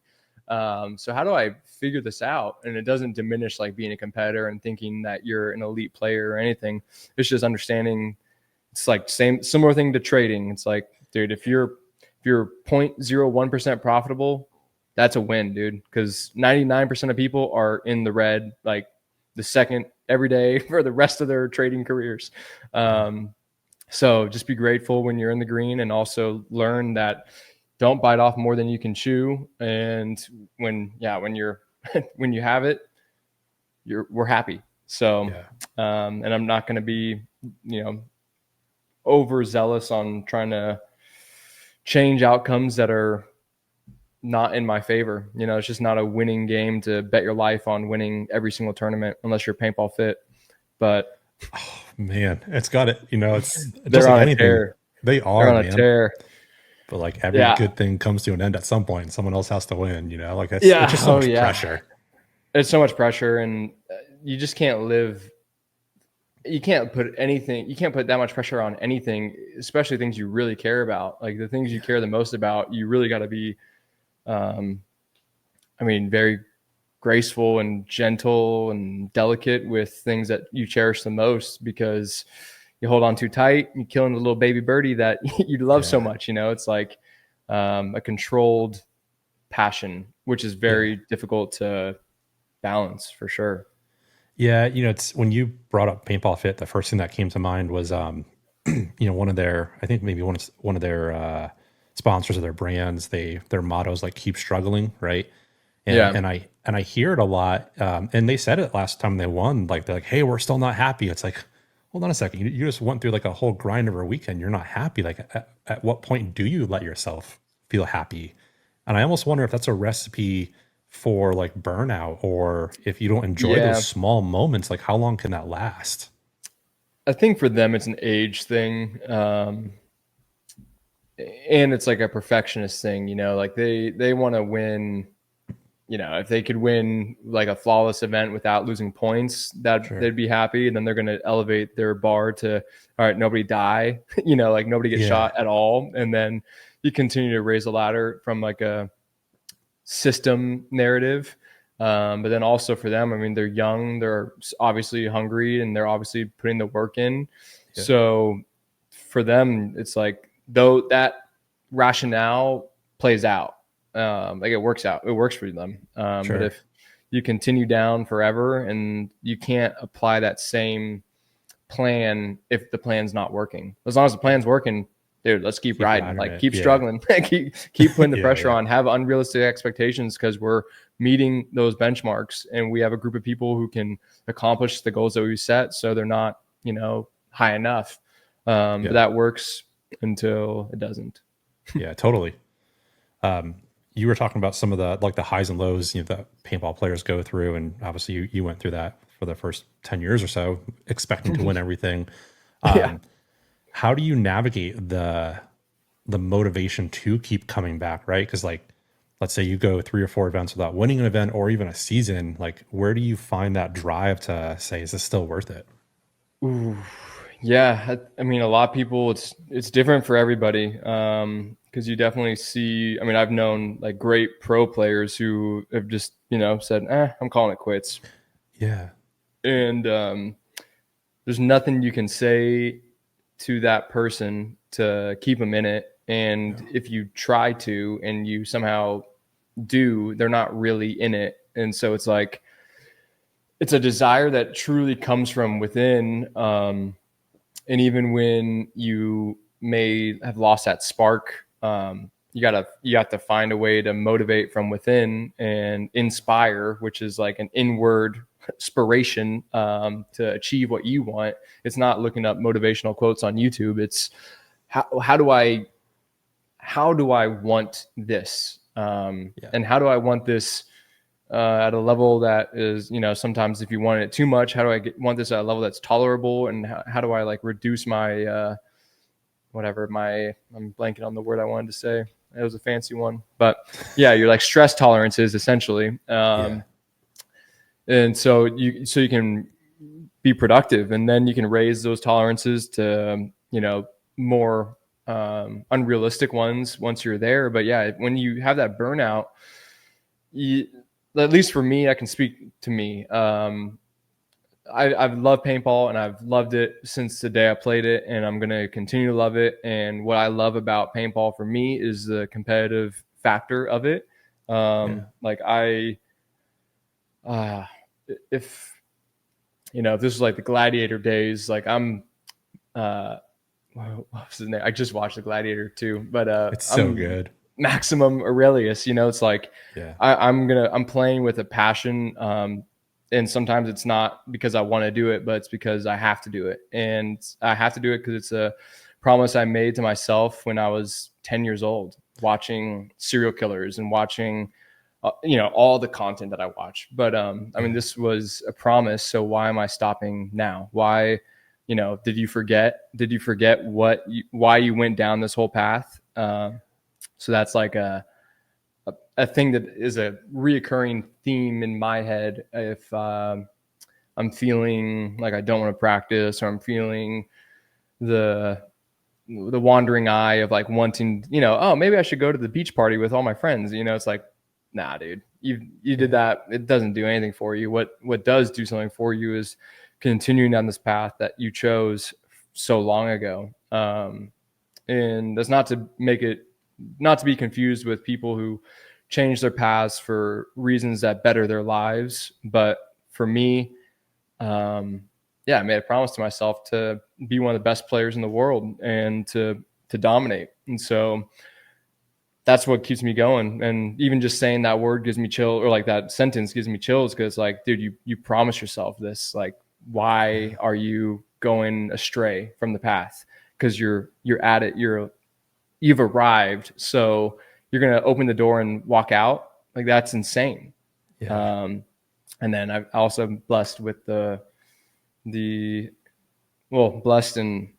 So how do I figure this out? And it doesn't diminish like being a competitor and thinking that you're an elite player or anything. It's just understanding. It's like similar thing to trading. It's like, dude, if you're 0.01% profitable, that's a win, dude. Because 99% of people are in the red, like the second every day for the rest of their trading careers. So just be grateful when you're in the green, and also learn that don't bite off more than you can chew. And when you're when you have it, we're happy. So, Yeah. and I'm not going to be, overzealous on trying to change outcomes that are not in my favor. It's just not a winning game to bet your life on winning every single tournament unless you're paintball fit. But Oh, man, it's got it. It's just they're like on a anything. tear. They They're are, on a man. tear. But like every Yeah. good thing comes to an end at some point, and someone else has to win. Like it's Yeah. just so Oh, much yeah. pressure. It's so much pressure, and you just can't live. You can't put that much pressure on anything, especially things you really care about. Like the things you care the most about, you really got to be, very graceful and gentle and delicate with things that you cherish the most, because you hold on too tight, you're killing a little baby birdie that you love so Yeah. much. It's like a controlled passion, which is Yeah. very difficult to balance for sure. Yeah. It's when you brought up Paintball Fit, the first thing that came to mind was, one of their, I think maybe one of their sponsors of their brands, their motto is like keep struggling, right? And Yeah. and I hear it a lot. And they said it last time they won. Like they're like, "Hey, we're still not happy." It's like, hold on a second. You just went through like a whole grind of a weekend. You're not happy. Like at what point do you let yourself feel happy? And I almost wonder if that's a recipe for like burnout, or if you don't enjoy those Yeah. small moments, like how long can that last? I think for them, it's an age thing. And it's like a perfectionist thing, like they want to win. If they could win like a flawless event without losing points, that Sure. they'd be happy. And then they're going to elevate their bar to, all right, nobody die, like nobody get Yeah. shot at all. And then you continue to raise the ladder from like a system narrative. But then also for them, they're young, they're obviously hungry, and they're obviously putting the work in. Yeah. So for them, it's like, though that rationale plays out, like it works out, it works for them. But Sure. if you continue down forever and you can't apply that same plan, if the plan's not working, as long as the plan's working, dude, let's keep Keep riding, riding like it. keep Yeah. struggling, keep putting the Yeah. pressure Yeah. on, have unrealistic expectations, because we're meeting those benchmarks, and we have a group of people who can accomplish the goals that we set. So they're not, high enough. But Yeah. that works until it doesn't. Yeah. Totally. You were talking about some of the like the highs and lows, that paintball players go through, and obviously you went through that for the first 10 years or so, expecting to win everything. Yeah. How do you navigate the motivation to keep coming back, right? Because like, let's say you go 3 or 4 events without winning an event or even a season, like where do you find that drive to say, is this still worth it? Ooh, yeah. A lot of people, it's different for everybody. Because you definitely see, I've known like great pro players who have just, said, I'm calling it quits. Yeah. And there's nothing you can say to that person to keep them in it. And No. if you try to and you somehow do, they're not really in it. And so it's like, it's a desire that truly comes from within. And even when you may have lost that spark, you have to find a way to motivate from within and inspire, which is like an inward inspiration, to achieve what you want. It's not looking up motivational quotes on YouTube. It's how do I want this? Yeah. And how do I want this at a level that is, sometimes if you want it too much, how do I want this at a level that's tolerable? And how do I like reduce my, I'm blanking on the word I wanted to say. It was a fancy one, but yeah, you're like stress tolerances essentially. Yeah. And so you can be productive, and then you can raise those tolerances to, more unrealistic ones once you're there. But yeah, when you have that burnout, at least for me, I can speak to me. I've loved paintball, and I've loved it since the day I played it, and I'm going to continue to love it. And what I love about paintball for me is the competitive factor of it. Like if if this was like the Gladiator days, like what was his name? I just watched the Gladiator too, but It's so I'm good. Maximum Aurelius. It's like Yeah. I'm playing with a passion, and sometimes it's not because I want to do it, but it's because I have to do it, and I have to do it because it's a promise I made to myself when I was 10 years old, watching serial killers and watching all the content that I watch. But I mean, this was a promise, so why am I stopping now? Why, did you forget why you went down this whole path? So that's like a thing that is a reoccurring theme in my head. If I'm feeling like I don't want to practice, or I'm feeling the wandering eye of like wanting, oh, maybe I should go to the beach party with all my friends. It's like, nah, dude, you did that. It doesn't do anything for you. What does do something for you is continuing down this path that you chose so long ago. And that's not to be confused with people who change their paths for reasons that better their lives. But for me, I made a promise to myself to be one of the best players in the world and to dominate. And so that's what keeps me going. And even just saying that word gives me chill, or like that sentence gives me chills, because like, dude, you promised yourself this. Like, why are you going astray from the path? Because you're at it. You've arrived. So you're going to open the door and walk out. Like, that's insane. Yeah. And then I've also blessed with blessed, and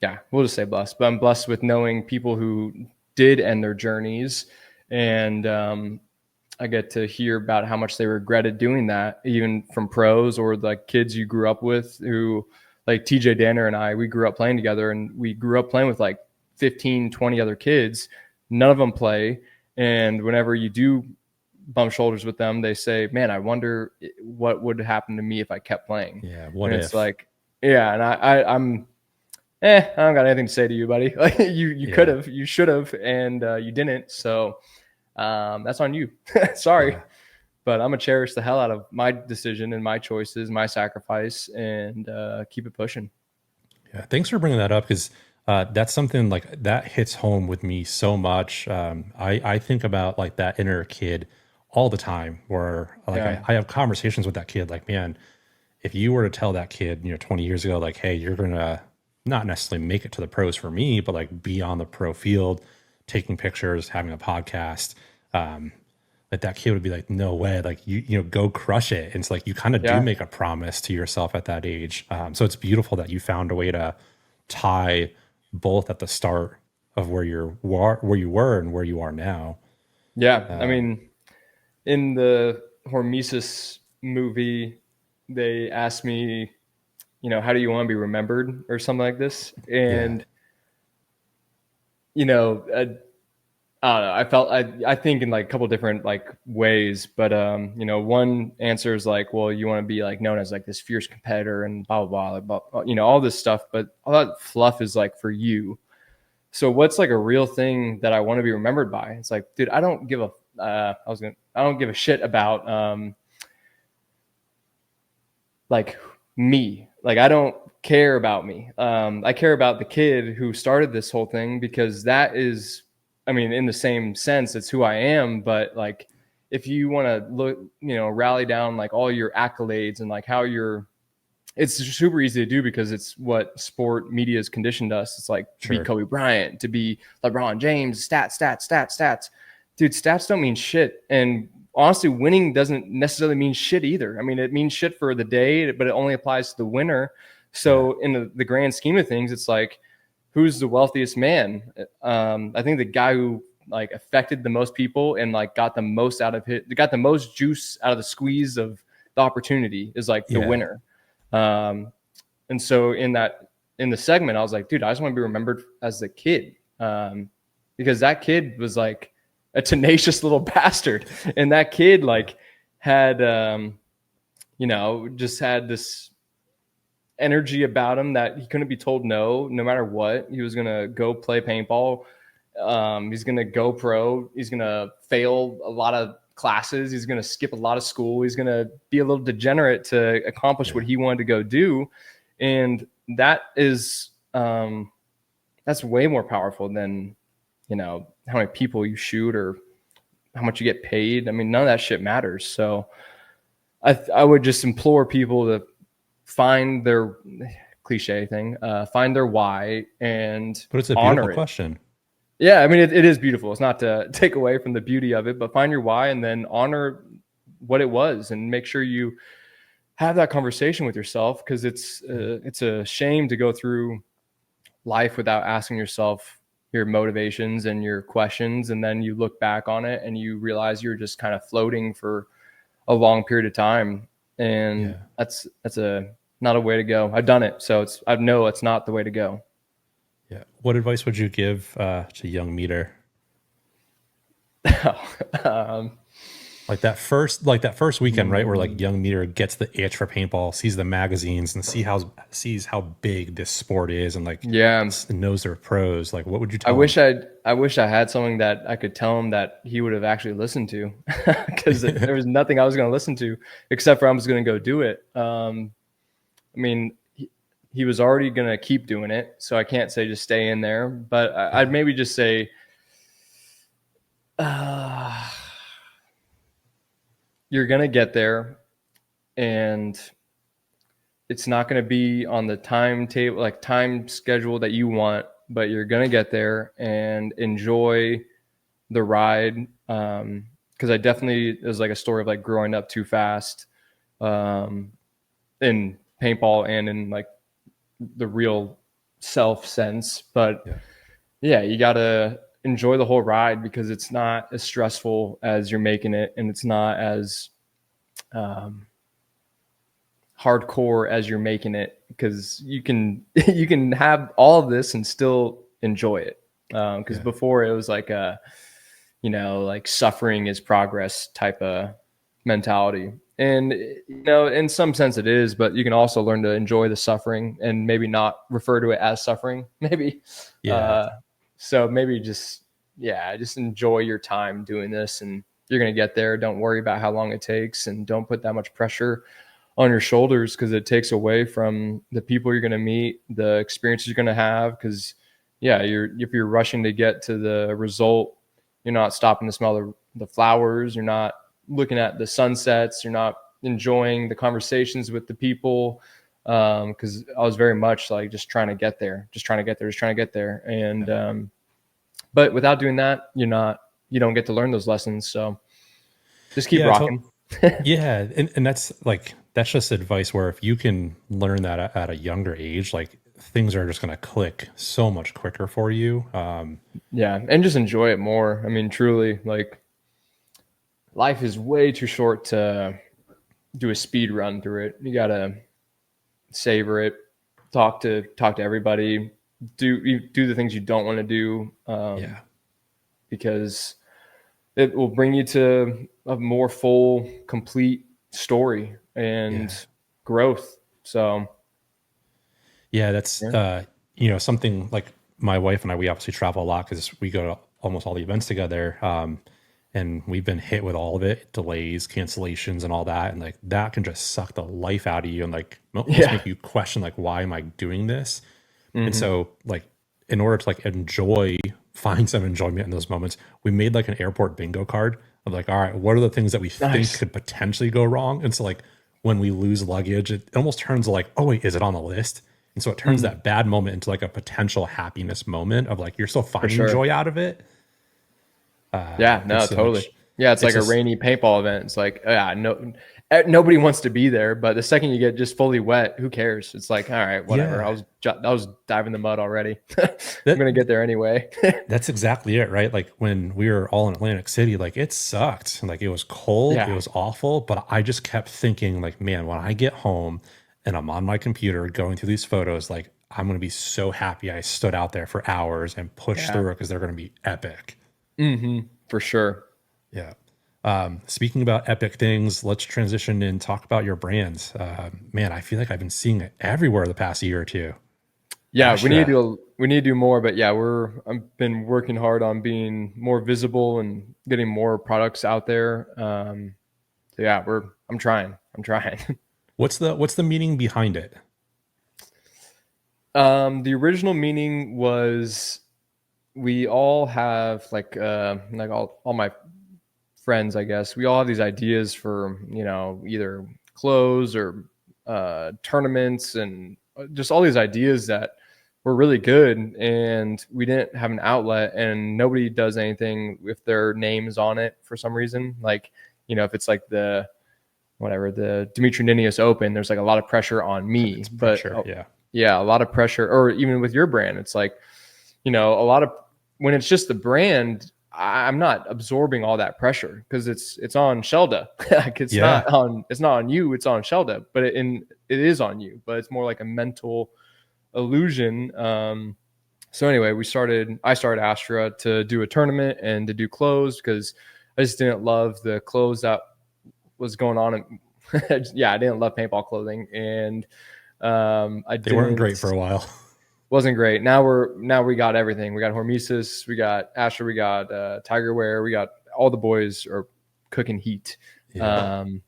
yeah, we'll just say blessed, but I'm blessed with knowing people who did end their journeys. And I get to hear about how much they regretted doing that, even from pros or like kids you grew up with, who like TJ Danner and I, we grew up playing together, and we grew up playing with like 15, 20 other kids. None of them play. And whenever you do bump shoulders with them, they say, man, I wonder what would happen to me if I kept playing. Yeah. And it's like, yeah. And I'm I don't got anything to say to you, buddy. Like, you could have, you should have, and you didn't. So that's on you. Sorry. Yeah. But I'm gonna cherish the hell out of my decision and my choices, my sacrifice, and keep it pushing. Yeah. Thanks for bringing that up, because that's something like that hits home with me so much. I think about like that inner kid all the time, where like I have conversations with that kid. Like, man, if you were to tell that kid, 20 years ago, like, hey, you're gonna not necessarily make it to the pros for me, but like be on the pro field, taking pictures, having a podcast, like that kid would be like, no way, like you go crush it. And it's like, you kind of do make a promise to yourself at that age. So it's beautiful that you found a way to tie both at the start of where you were and where you are now. Yeah. I mean, in the Hormesis movie, they asked me, how do you want to be remembered, or something like this? And, I don't know. I felt, I think in like a couple different like ways, but, one answer is like, well, you want to be like known as like this fierce competitor and blah, blah, blah, blah, all this stuff, but all that fluff is like for you. So what's like a real thing that I want to be remembered by? It's like, dude, I don't give a shit about, like me. Like, I don't care about me. I care about the kid who started this whole thing, because that is, I mean, in the same sense, it's who I am. But like, if you want to look, rally down like all your accolades and like how it's super easy to do, because it's what sport media has conditioned us. It's like, to be Kobe Bryant, to be LeBron James, stats. dude, stats don't mean shit. And honestly, winning doesn't necessarily mean shit either. I mean, it means shit for the day, but it only applies to the winner. Yeah. So in the grand scheme of things, it's like, who's the wealthiest man? I think the guy who like affected the most people and like got the most out of it, got the most juice out of the squeeze of the opportunity is like the Yeah. winner. And so in the segment, I was like, dude, I just want to be remembered as the kid, because that kid was like a tenacious little bastard, and that kid like had, just had this energy about him that he couldn't be told no matter what. He was gonna go play paintball. He's gonna go pro. He's gonna fail a lot of classes. He's gonna skip a lot of school. He's gonna be a little degenerate to accomplish what he wanted to go do. And that is that's way more powerful than, how many people you shoot or how much you get paid. I mean, none of that shit matters. So I would just implore people to find their cliche thing, find their why and But it's a honor beautiful it. question. Yeah, I mean, it is beautiful. It's not to take away from the beauty of it, but find your why and then honor what it was and make sure you have that conversation with yourself, because it's a shame to go through life without asking yourself your motivations and your questions, and then you look back on it and you realize you're just kind of floating for a long period of time, and that's not a way to go. I've done it, so I know it's not the way to go. Yeah. What advice would you give to young Meter? Like that first weekend, right, where like young Meter gets the itch for paintball, sees the magazines, and sees how big this sport is, and like knows their pros. Like, what would you tell him? I wish I had something that I could tell him that he would have actually listened to, because there was nothing I was going to listen to except for I was going to go do it. I mean, he was already going to keep doing it, so I can't say just stay in there, but I'd maybe just say, you're going to get there, and it's not going to be on the timetable, like time schedule that you want, but you're going to get there and enjoy the ride. Cause I definitely, it was like a story of like growing up too fast, in paintball and in like the real self sense. But yeah, you got to enjoy the whole ride, because it's not as stressful as you're making it, and it's not as hardcore as you're making it, because you can have all of this and still enjoy it, because before it was like like suffering is progress type of mentality, and in some sense it is, but you can also learn to enjoy the suffering and maybe not refer to it as suffering, maybe. So maybe just enjoy your time doing this, and you're going to get there. Don't worry about how long it takes, and don't put that much pressure on your shoulders, because it takes away from the people you're going to meet, the experiences you're going to have. Because if you're rushing to get to the result, you're not stopping to smell the flowers. You're not looking at the sunsets. You're not enjoying the conversations with the people. Because I was very much like just trying to get there. And but without doing that, you don't get to learn those lessons. So just keep rocking. And that's just advice where if you can learn that at a younger age, like things are just going to click so much quicker for you. And just enjoy it more. I mean, truly, like, life is way too short to do a speed run through it. You gotta savor it, talk to everybody, do the things you don't want to do, because it will bring you to a more full, complete story and growth. So that's something like my wife and I, we obviously travel a lot because we go to almost all the events together, and we've been hit with all of it, delays, cancellations, and all that, and like that can just suck the life out of you and like almost make you question like, why am I doing this? And so like in order to like find some enjoyment in those moments, we made like an airport bingo card of like, all right, what are the things that we think could potentially go wrong? And so like when we lose luggage, it almost turns like, oh wait, is it on the list? And so it turns that bad moment into like a potential happiness moment of like, you're still finding joy out of it. Yeah, no, It's totally. such, Yeah, it's it's like a just, rainy paintball event. It's like, yeah, no, nobody wants to be there, but the second you get just fully wet, who cares? It's like, all right, whatever. yeah, I was diving in the mud already. I'm that gonna get there anyway. that's exactly it, right? Like when we were all in Atlantic City, like it sucked. Like it was cold, it Yeah, was awful, but I just kept thinking, like, man, when I get home and I'm on my computer going through these photos, like I'm gonna be so happy I stood out there for hours and pushed yeah, through it because they're gonna be epic. for sure. Yeah. Speaking about epic things, let's transition and talk about your brands. Man, I feel like I've been seeing it everywhere the past year or two. Yeah, Astra. we need to do more, but yeah, I've been working hard on being more visible and getting more products out there. So yeah, I'm trying. I'm trying. What's the meaning behind it? The original meaning was we all have like all my friends, I guess, we all have these ideas for, either clothes or tournaments and just all these ideas that were really good, and we didn't have an outlet, and nobody does anything with their names on it for some reason. Like, if it's like the Meter Ninios Open, there's like a lot of pressure on me, It's but pressure. Yeah. yeah, a lot of pressure. Or even with your brand, it's like, a lot of, when it's just the brand, I'm not absorbing all that pressure because it's on Shellda. Like Yeah. it's not on you, it's on Shellda, but it is on you, but it's more like a mental illusion. So anyway, I started Astra to do a tournament and to do clothes because I just didn't love the clothes that was going on. Yeah, I didn't love paintball clothing, and I They weren't didn't great for a while. wasn't great. Now we got everything. We got Hormesis, we got Astra, we got Tiger Wear, we got all the boys are cooking heat. Yeah. Um,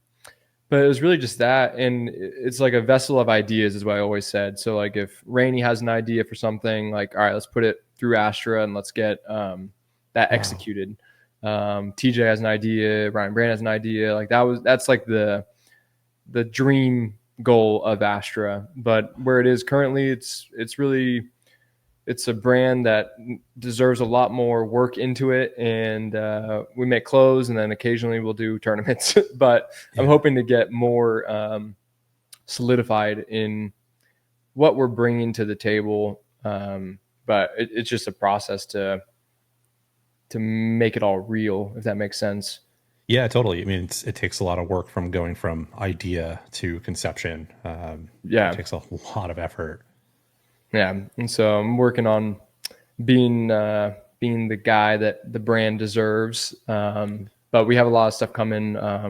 but it was really just that, and it's like a vessel of ideas, is what I always said. So like if Rainey has an idea for something, like, all right, let's put it through Astra and let's get that Wow. executed. TJ has an idea, Ryan Brand has an idea. Like that's like the dream goal of Astra. But where it is currently, it's really, it's a brand that deserves a lot more work into it, and we make clothes, and then occasionally we'll do tournaments. But I'm Yeah. hoping to get more solidified in what we're bringing to the table. But it's just a process to make it all real, if that makes sense. Yeah, totally. I mean, it takes a lot of work from going from idea to conception. It Yeah, takes a lot of effort. yeah. And so I'm working on being the guy that the brand deserves. But we have a lot of stuff coming. I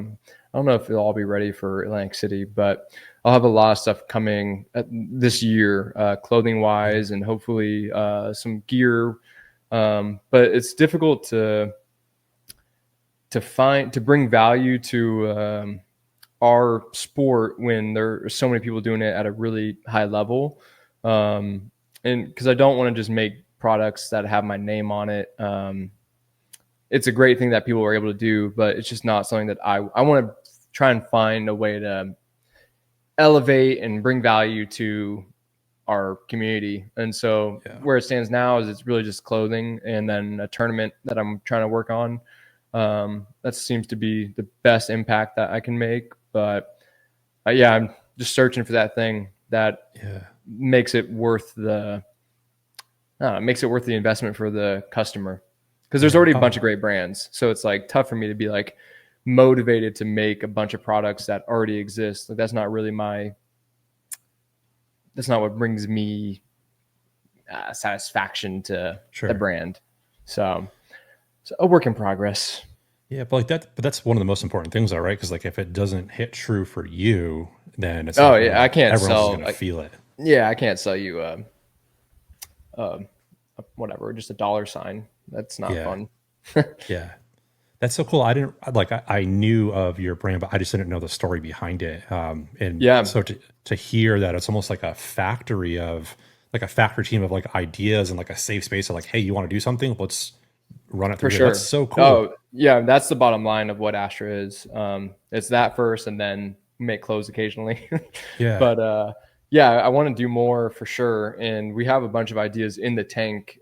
don't know if it'll all be ready for Atlantic City, but I'll have a lot of stuff coming this year, clothing Yeah. wise, and hopefully some gear. But it's difficult to bring value to our sport when there are so many people doing it at a really high level. And because I don't want to just make products that have my name on it. It's a great thing that people are able to do, but it's just not something that I want to try and find a way to elevate and bring value to our community. And so Yeah. where it stands now is it's really just clothing, and then a tournament that I'm trying to work on. That seems to be the best impact that I can make. But yeah, I'm just searching for that thing that Yeah. makes it worth makes it worth the investment for the customer. Because there's Yeah. already a bunch Oh, of great brands, so it's like tough for me to be like motivated to make a bunch of products that already exist. Like that's not what brings me satisfaction to the sure. brand. So a work in progress. Yeah, but like that, but that's one of the most important things, though, right? Because like if it doesn't hit true for you, then it's Oh not yeah, gonna. I can't Everyone else is sell. gonna feel it. Yeah, I can't sell you uh, whatever, just a dollar sign. That's not Yeah, fun. yeah, that's so cool. I didn't like. I knew of your brand, but I just didn't know the story behind it. And Yeah, so to hear that it's almost like a factory of like a factory team of like ideas and like a safe space of like, hey, you want to do something? Let's run it for through here. That's sure. so cool. Oh yeah, that's the bottom line of what Astra is. It's that first, and then make clothes occasionally. Yeah, But yeah, I want to do more for sure, and we have a bunch of ideas in the tank.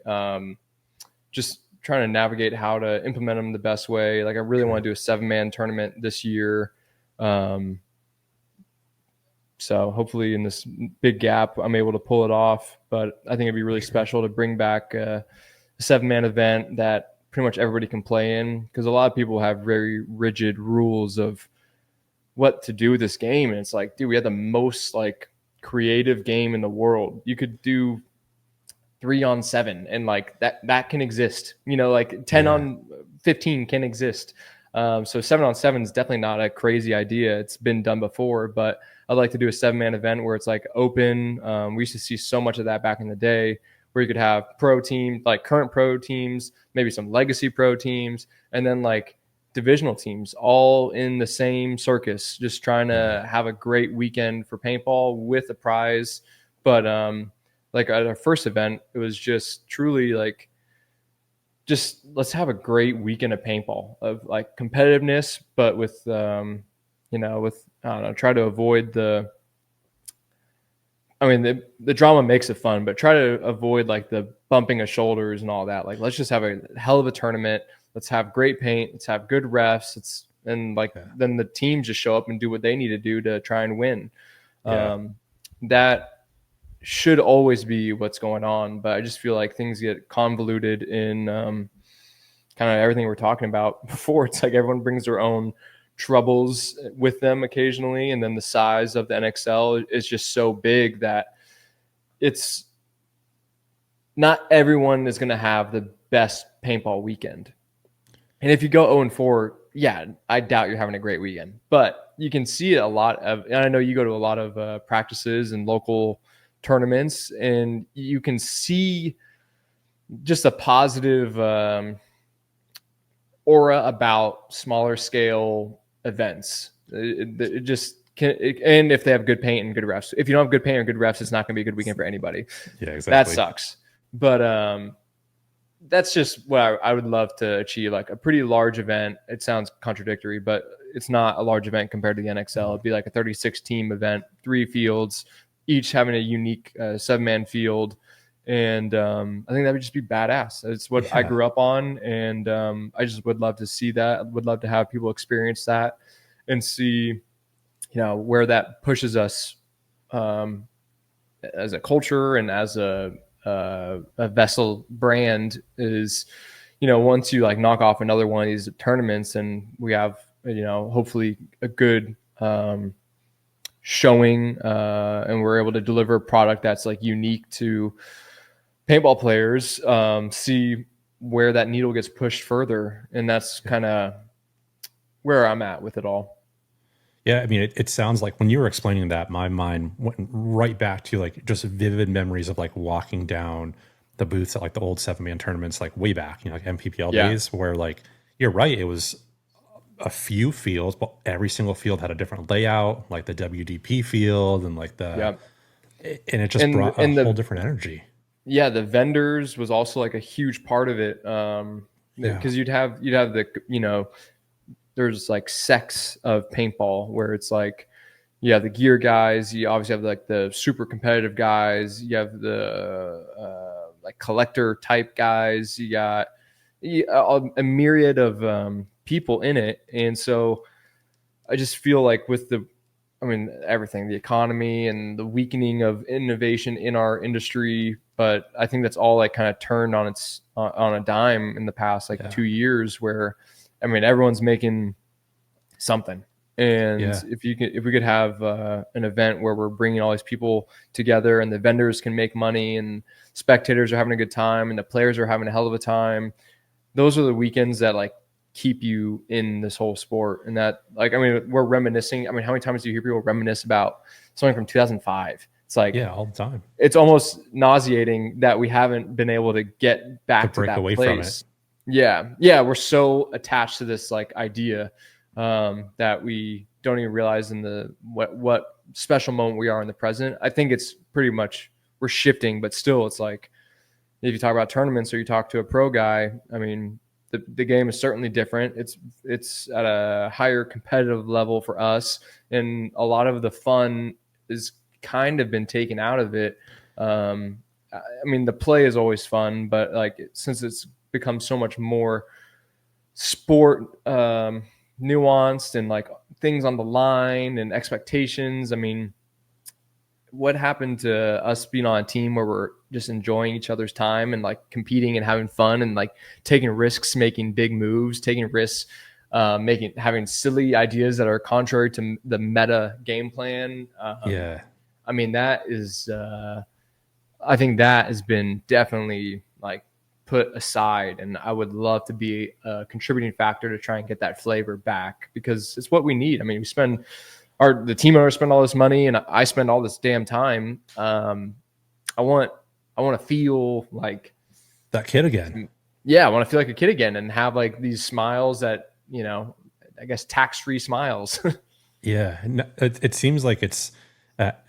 Just trying to navigate how to implement them the best way. Like I really want to do a 7-man tournament this year. So hopefully in this big gap, I'm able to pull it off. But I think it'd be really special to bring back a 7-man event that pretty much everybody can play in, because a lot of people have very rigid rules of what to do with this game. And it's like, dude, we had the most like creative game in the world. You could do 3-on-7 and like that can exist, like 10-on-15 can exist. So 7-on-7 is definitely not a crazy idea. It's been done before, but I'd like to do a 7-man event where it's like open. We used to see so much of that back in the day, where you could have pro teams, like current pro teams, maybe some legacy pro teams, and then like divisional teams all in the same circus, just trying to have a great weekend for paintball with a prize. But like at our first event, it was just truly like, just let's have a great weekend of paintball, of like competitiveness, but with with I don't know, try to avoid the drama makes it fun, but try to avoid like the bumping of shoulders and all that. Like, let's just have a hell of a tournament. Let's have great paint. Let's have good refs. Then the teams just show up and do what they need to do to try and win. That should always be what's going on, but I just feel like things get convoluted in kind of everything we're talking about before. It's like everyone brings their own troubles with them occasionally, and then the size of the NXL is just so big that it's not everyone is going to have the best paintball weekend. And if you go 0-4, yeah, I doubt you're having a great weekend, but you can see a lot of, and I know you go to a lot of practices and local tournaments, and you can see just a positive aura about smaller scale events. It just can, and if they have good paint and good refs. If you don't have good paint or good refs, it's not going to be a good weekend for anybody. Yeah, exactly. That sucks. But that's just what I would love to achieve, like a pretty large event. It sounds contradictory, but it's not a large event compared to the NXL. It'd be like a 36 team event, 3 fields, each having a unique 7-man field. And I think that would just be badass. It's what I grew up on. And I just would love to see that. I would love to have people experience that and see, where that pushes us as a culture and as a vessel brand is, once you like knock off another one of these tournaments and we have, hopefully a good showing and we're able to deliver a product that's like unique to paintball players, see where that needle gets pushed further. And that's kind of where I'm at with it all. Yeah, I mean, it sounds like when you were explaining that, my mind went right back to like just vivid memories of like walking down the booths at like the old 7-man tournaments, like way back, like MPPL days, where like, you're right, it was a few fields, but every single field had a different layout, like the WDP field and like and it just brought a whole different energy. Yeah, the vendors was also like a huge part of it, because you'd have the there's like sects of paintball where it's like you have the gear guys, you obviously have like the super competitive guys, you have the like collector type guys, you got a myriad of people in it. And so I just feel like with everything, the economy and the weakening of innovation in our industry, but I think that's all like kind of turned on a dime in the past 2 years, where everyone's making something. And if we could have an event where we're bringing all these people together and the vendors can make money and spectators are having a good time and the players are having a hell of a time, those are the weekends that like keep you in this whole sport. And that we're reminiscing. How many times do you hear people reminisce about something from 2005? It's like, all the time. It's almost nauseating that we haven't been able to get back to that away place. From it. Yeah. We're so attached to this like idea that we don't even realize in the what special moment we are in the present. I think it's pretty much we're shifting, but still, it's like if you talk about tournaments or you talk to a pro guy, the game is certainly different. It's at a higher competitive level for us, and a lot of the fun is kind of been taken out of it I mean, the play is always fun, but like since it's become so much more sport nuanced and like things on the line and expectations. I mean, what happened to us being on a team where we're just enjoying each other's time and like competing and having fun and like taking risks, making big moves, taking risks, having silly ideas that are contrary to the meta game plan. Yeah. I mean, that is, I think that has been definitely like put aside, and I would love to be a contributing factor to try and get that flavor back because it's what we need. I mean, the team owners spend all this money and I spend all this damn time. I want to feel like that kid again. Yeah. I want to feel like a kid again and have like these smiles that, you know, I guess tax-free smiles. Yeah. It seems like it's,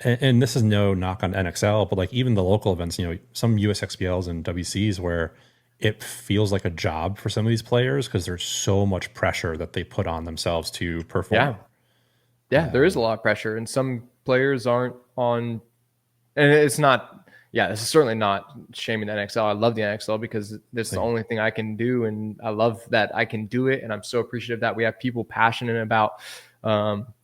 and this is no knock on NXL, but like even the local events, you know, some USXPLs and WCs where it feels like a job for some of these players because there's so much pressure that they put on themselves to perform. Yeah, there is a lot of pressure, and some players aren't on. And it's not. Yeah, this is certainly not shaming the NXL. I love the NXL because this is the only thing I can do, and I love that I can do it. And I'm so appreciative that we have people passionate about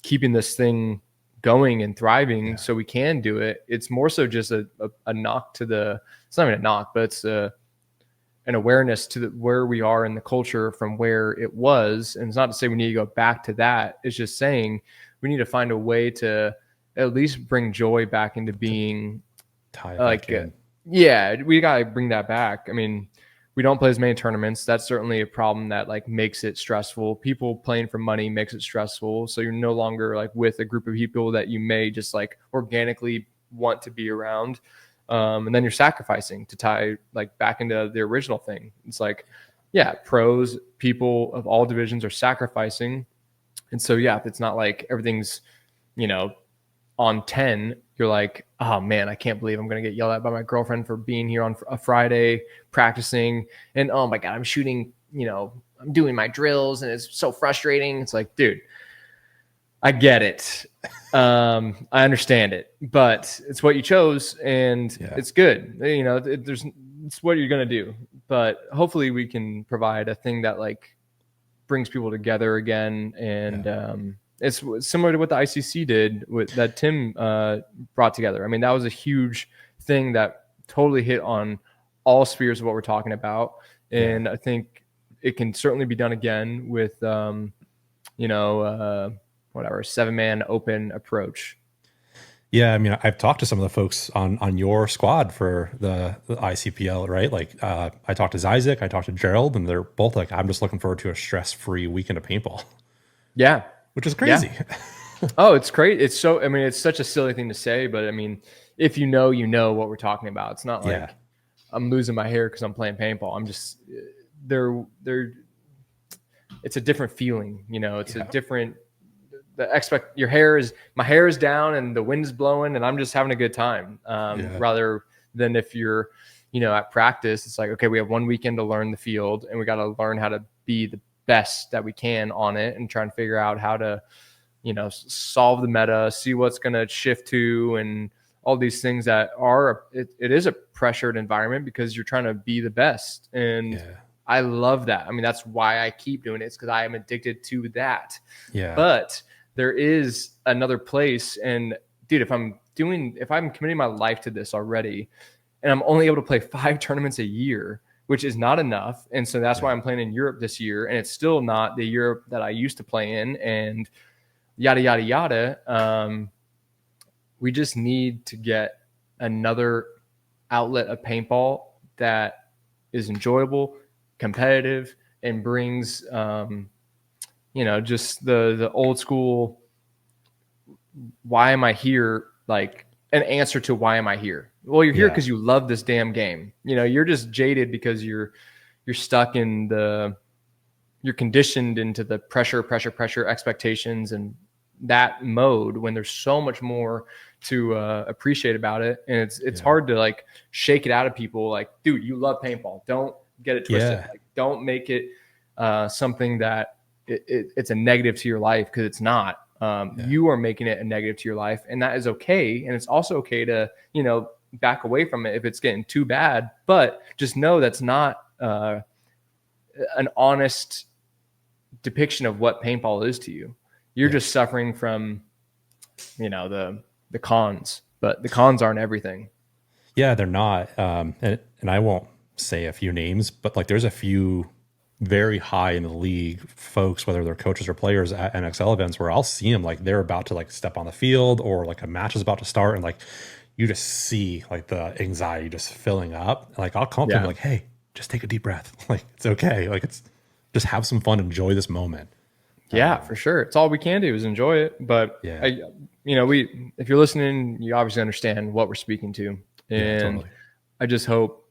keeping this thing going and thriving, so we can do it. It's more so just a knock to the. It's not even a knock, but it's an awareness to where we are in the culture from where it was. And it's not to say we need to go back to that. It's just saying we need to find a way to at least bring joy back into being like, yeah, we got to bring that back. I mean, we don't play as many tournaments. That's certainly a problem that like makes it stressful. People playing for money makes it stressful. So you're no longer like with a group of people that you may just like organically want to be around. And then you're sacrificing to tie like back into the original thing. It's like, yeah, pros, people of all divisions are sacrificing. And so, yeah, if it's not like everything's, you know, on 10, you're like, oh man, I can't believe I'm going to get yelled at by my girlfriend for being here on a Friday practicing. And oh my God, I'm shooting, you know, I'm doing my drills and it's so frustrating. It's like, dude, I get it. I understand it, but it's what you chose and it's good. You know, it's what you're going to do, but hopefully we can provide a thing that like brings people together again. And, it's similar to what the ICC did with that Tim brought together. I mean, that was a huge thing that totally hit on all spheres of what we're talking about. And I think it can certainly be done again with, you know, whatever, 7-man open approach. Yeah, I mean, I've talked to some of the folks on your squad for the ICPL, right? Like, I talked to Isaac, I talked to Gerald, and they're both like, I'm just looking forward to a stress-free weekend of paintball. Yeah. Which is crazy. Yeah. Oh, it's great. It's so, I mean, it's such a silly thing to say, but I mean, if you know what we're talking about. It's not like I'm losing my hair because I'm playing paintball. I'm just, it's a different feeling, you know, it's a different, my hair is down and the wind's blowing and I'm just having a good time. Rather than if you're, you know, at practice, it's like, okay, we have one weekend to learn the field and we got to learn how to be the best that we can on it and try and figure out how to, you know, solve the meta, see what's going to shift to, and all these things that are, it is a pressured environment because you're trying to be the best. And I love that. I mean, that's why I keep doing it. It's because I am addicted to that. Yeah. But there is another place. And dude, if I'm committing my life to this already and I'm only able to play 5 tournaments a year, which is not enough. And so that's why I'm playing in Europe this year. And it's still not the Europe that I used to play in and yada, yada, yada. We just need to get another outlet of paintball that is enjoyable, competitive, and brings, you know, just the old school, why am I here? Like an answer to why am I here? Well, you're here because you love this damn game. You know, you're just jaded because you're stuck in you're conditioned into the pressure expectations and that mode when there's so much more to appreciate about it. And it's hard to like shake it out of people. Like, dude, you love paintball. Don't get it twisted. Like, don't make it something that it's a negative to your life because it's not. You are making it a negative to your life, and that is okay. And it's also okay to, you know, back away from it if it's getting too bad, but just know that's not an honest depiction of what paintball is to you. You're just suffering from, the cons, but the cons aren't everything. Yeah, they're not. And I won't say a few names, but like there's a few very high in the league folks, whether they're coaches or players at NXL events, where I'll see them like they're about to like step on the field or like a match is about to start, and like you just see like the anxiety just filling up. Like I'll come up to them like, hey, just take a deep breath. Like it's okay. Like it's just have some fun, enjoy this moment. Yeah, for sure. It's all we can do is enjoy it. But if you're listening, you obviously understand what we're speaking to, and I just hope,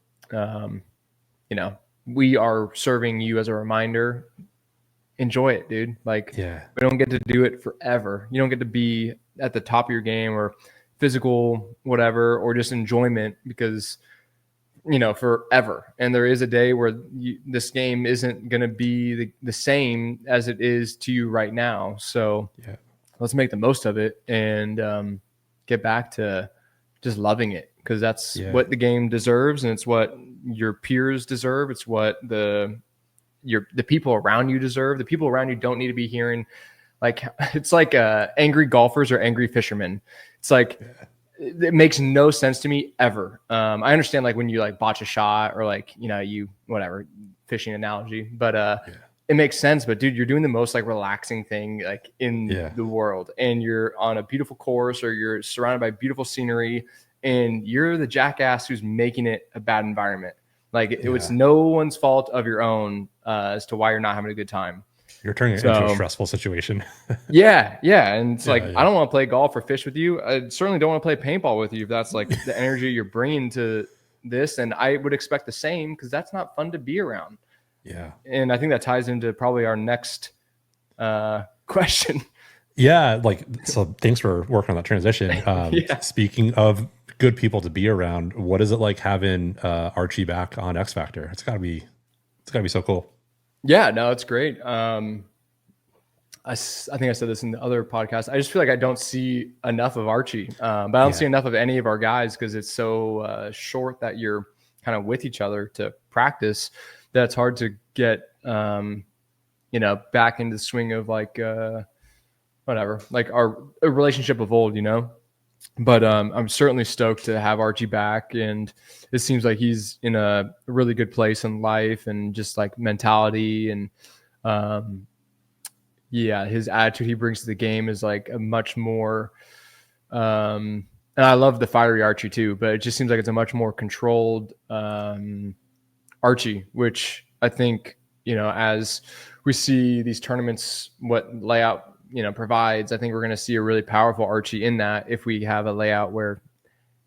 we are serving you as a reminder. Enjoy it, dude. Like, we don't get to do it forever. You don't get to be at the top of your game or physical, whatever, or just enjoyment because, forever. And there is a day where this game isn't going to be the same as it is to you right now. So let's make the most of it and get back to just loving it, because that's what the game deserves, and it's what your peers deserve. It's what the people around you deserve. The people around you don't need to be hearing it's like angry golfers or angry fishermen. It's like it makes no sense to me ever. I understand like when you like botch a shot or like you whatever fishing analogy, but it makes sense. But dude, you're doing the most like relaxing thing like in the world, and you're on a beautiful course or you're surrounded by beautiful scenery, and you're the jackass who's making it a bad environment. Like it was no one's fault of your own as to why you're not having a good time. You're turning it into a stressful situation. Yeah. And it's I don't want to play golf or fish with you. I certainly don't want to play paintball with you if that's like the energy you're bringing to this. And I would expect the same, because that's not fun to be around. Yeah. And I think that ties into probably our next question. Yeah. So thanks for working on that transition. Speaking of good people to be around, what is it like having Archie back on XFactor? It's gotta be so cool. Yeah, no, it's great. I think I said this in the other podcast. I just feel like I don't see enough of Archie, but I don't see enough of any of our guys, because it's so short that you're kind of with each other to practice that it's hard to get, back into the swing of like whatever, like our relationship of old, But I'm certainly stoked to have Archie back, and it seems like he's in a really good place in life and just like mentality, and his attitude he brings to the game is like a much more and I love the fiery Archie too, but it just seems like it's a much more controlled Archie, which I think, as we see these tournaments, what layout provides, I think we're going to see a really powerful Archie in that, if we have a layout where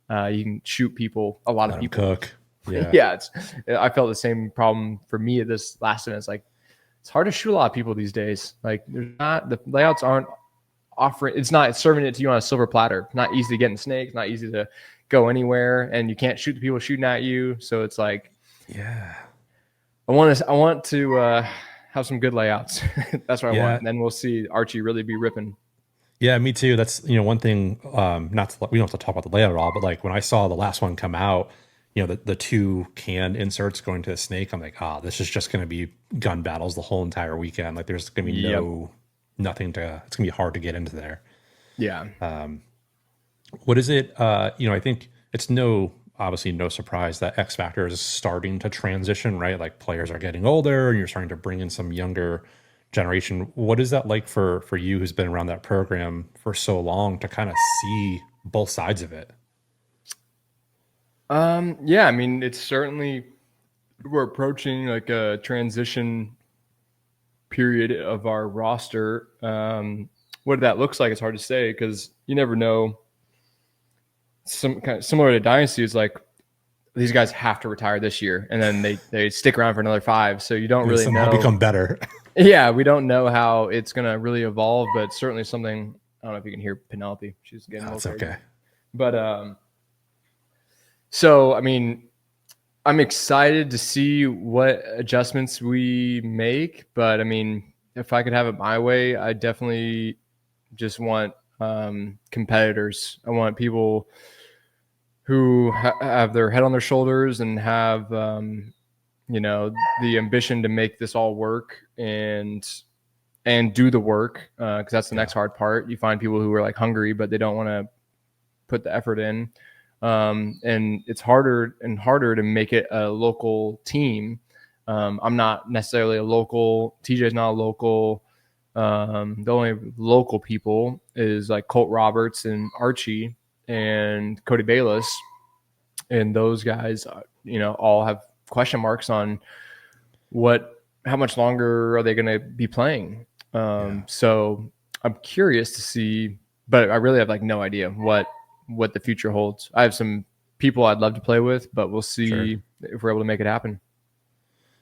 you can shoot people, a lot of people cook. I felt the same problem for me at this last event. It's like it's hard to shoot a lot of people these days. Like the layouts aren't offering, it's serving it to you on a silver platter. It's not easy to get in snakes, not easy to go anywhere, and you can't shoot the people shooting at you. So it's like, I want to have some good layouts. That's what I want. And then we'll see Archie really be ripping. Yeah, me too. That's, one thing, we don't have to talk about the layout at all, but like when I saw the last one come out, the two can inserts going to a snake, I'm like, this is just going to be gun battles the whole entire weekend. Like there's going to be nothing it's going to be hard to get into there. Yeah. What is it? I think it's obviously no surprise that XFactor is starting to transition, right? Like players are getting older and you're starting to bring in some younger generation. What is that like for you, who's been around that program for so long, to kind of see both sides of it? Yeah, I mean, it's certainly, we're approaching like a transition period of our roster. What that looks like, it's hard to say, because you never know. Some kind of similar to Dynasty, is like these guys have to retire this year, and then they stick around for another 5. So you don't really know. Become better. Yeah, we don't know how it's gonna really evolve, but it's certainly something. I don't know if you can hear Penelope. She's getting a little crazy. Okay. But so I mean, I'm excited to see what adjustments we make. But I mean, if I could have it my way, I definitely just want competitors. I want people who have their head on their shoulders and have, the ambition to make this all work and do the work. Cause that's the next hard part. You find people who are like hungry, but they don't want to put the effort in. And it's harder and harder to make it a local team. I'm not necessarily a local. TJ's not a local. The only local people is like Colt Roberts and Archie and Cody Bayless, and those guys, all have question marks on how much longer are they going to be playing. So I'm curious to see, but I really have like no idea what the future holds. I have some people I'd love to play with, but we'll see if we're able to make it happen.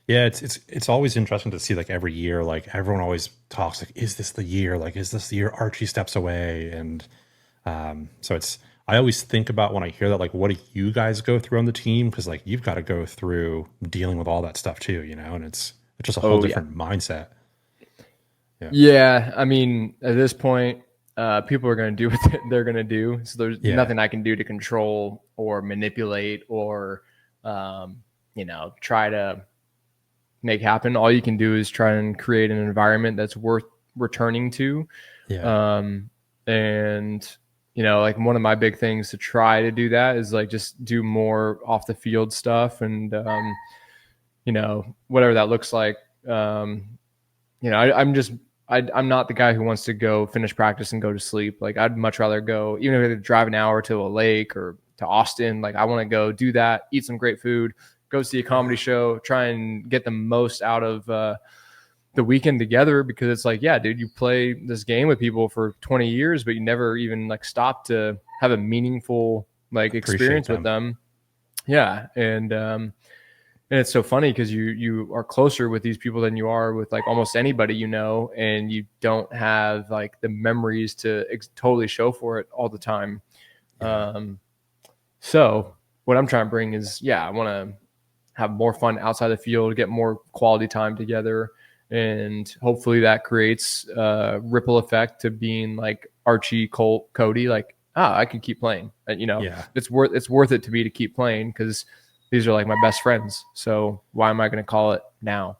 Yeah, it's always interesting to see, like, every year, like, everyone always talks like, is this the year? Like, is this the year Archie steps away? And so I always think about when I hear that, like, what do you guys go through on the team? Because like you've got to go through dealing with all that stuff too, and it's just a whole different mindset. Yeah, I mean, at this point, people are going to do what they're going to do. So there's nothing I can do to control or manipulate or, try to make happen. All you can do is try and create an environment that's worth returning to. And, like one of my big things to try to do that is like just do more off the field stuff and, whatever that looks like. I'm not the guy who wants to go finish practice and go to sleep. Like I'd much rather go, even if I had to drive an hour to a lake or to Austin, like I want to go do that, eat some great food, go see a comedy show, try and get the most out of the weekend together, because it's like, yeah, dude, you play this game with people for 20 years, but you never even like stop to have a meaningful like experience with them. Yeah. And it's so funny because you are closer with these people than you are with like almost anybody, and you don't have like the memories to totally show for it all the time. So what I'm trying to bring is, I want to have more fun outside the field, get more quality time together. And hopefully that creates a ripple effect to being like Archie, Colt, Cody, like, I could keep playing. It's worth it to me to keep playing because these are like my best friends. So why am I going to call it now?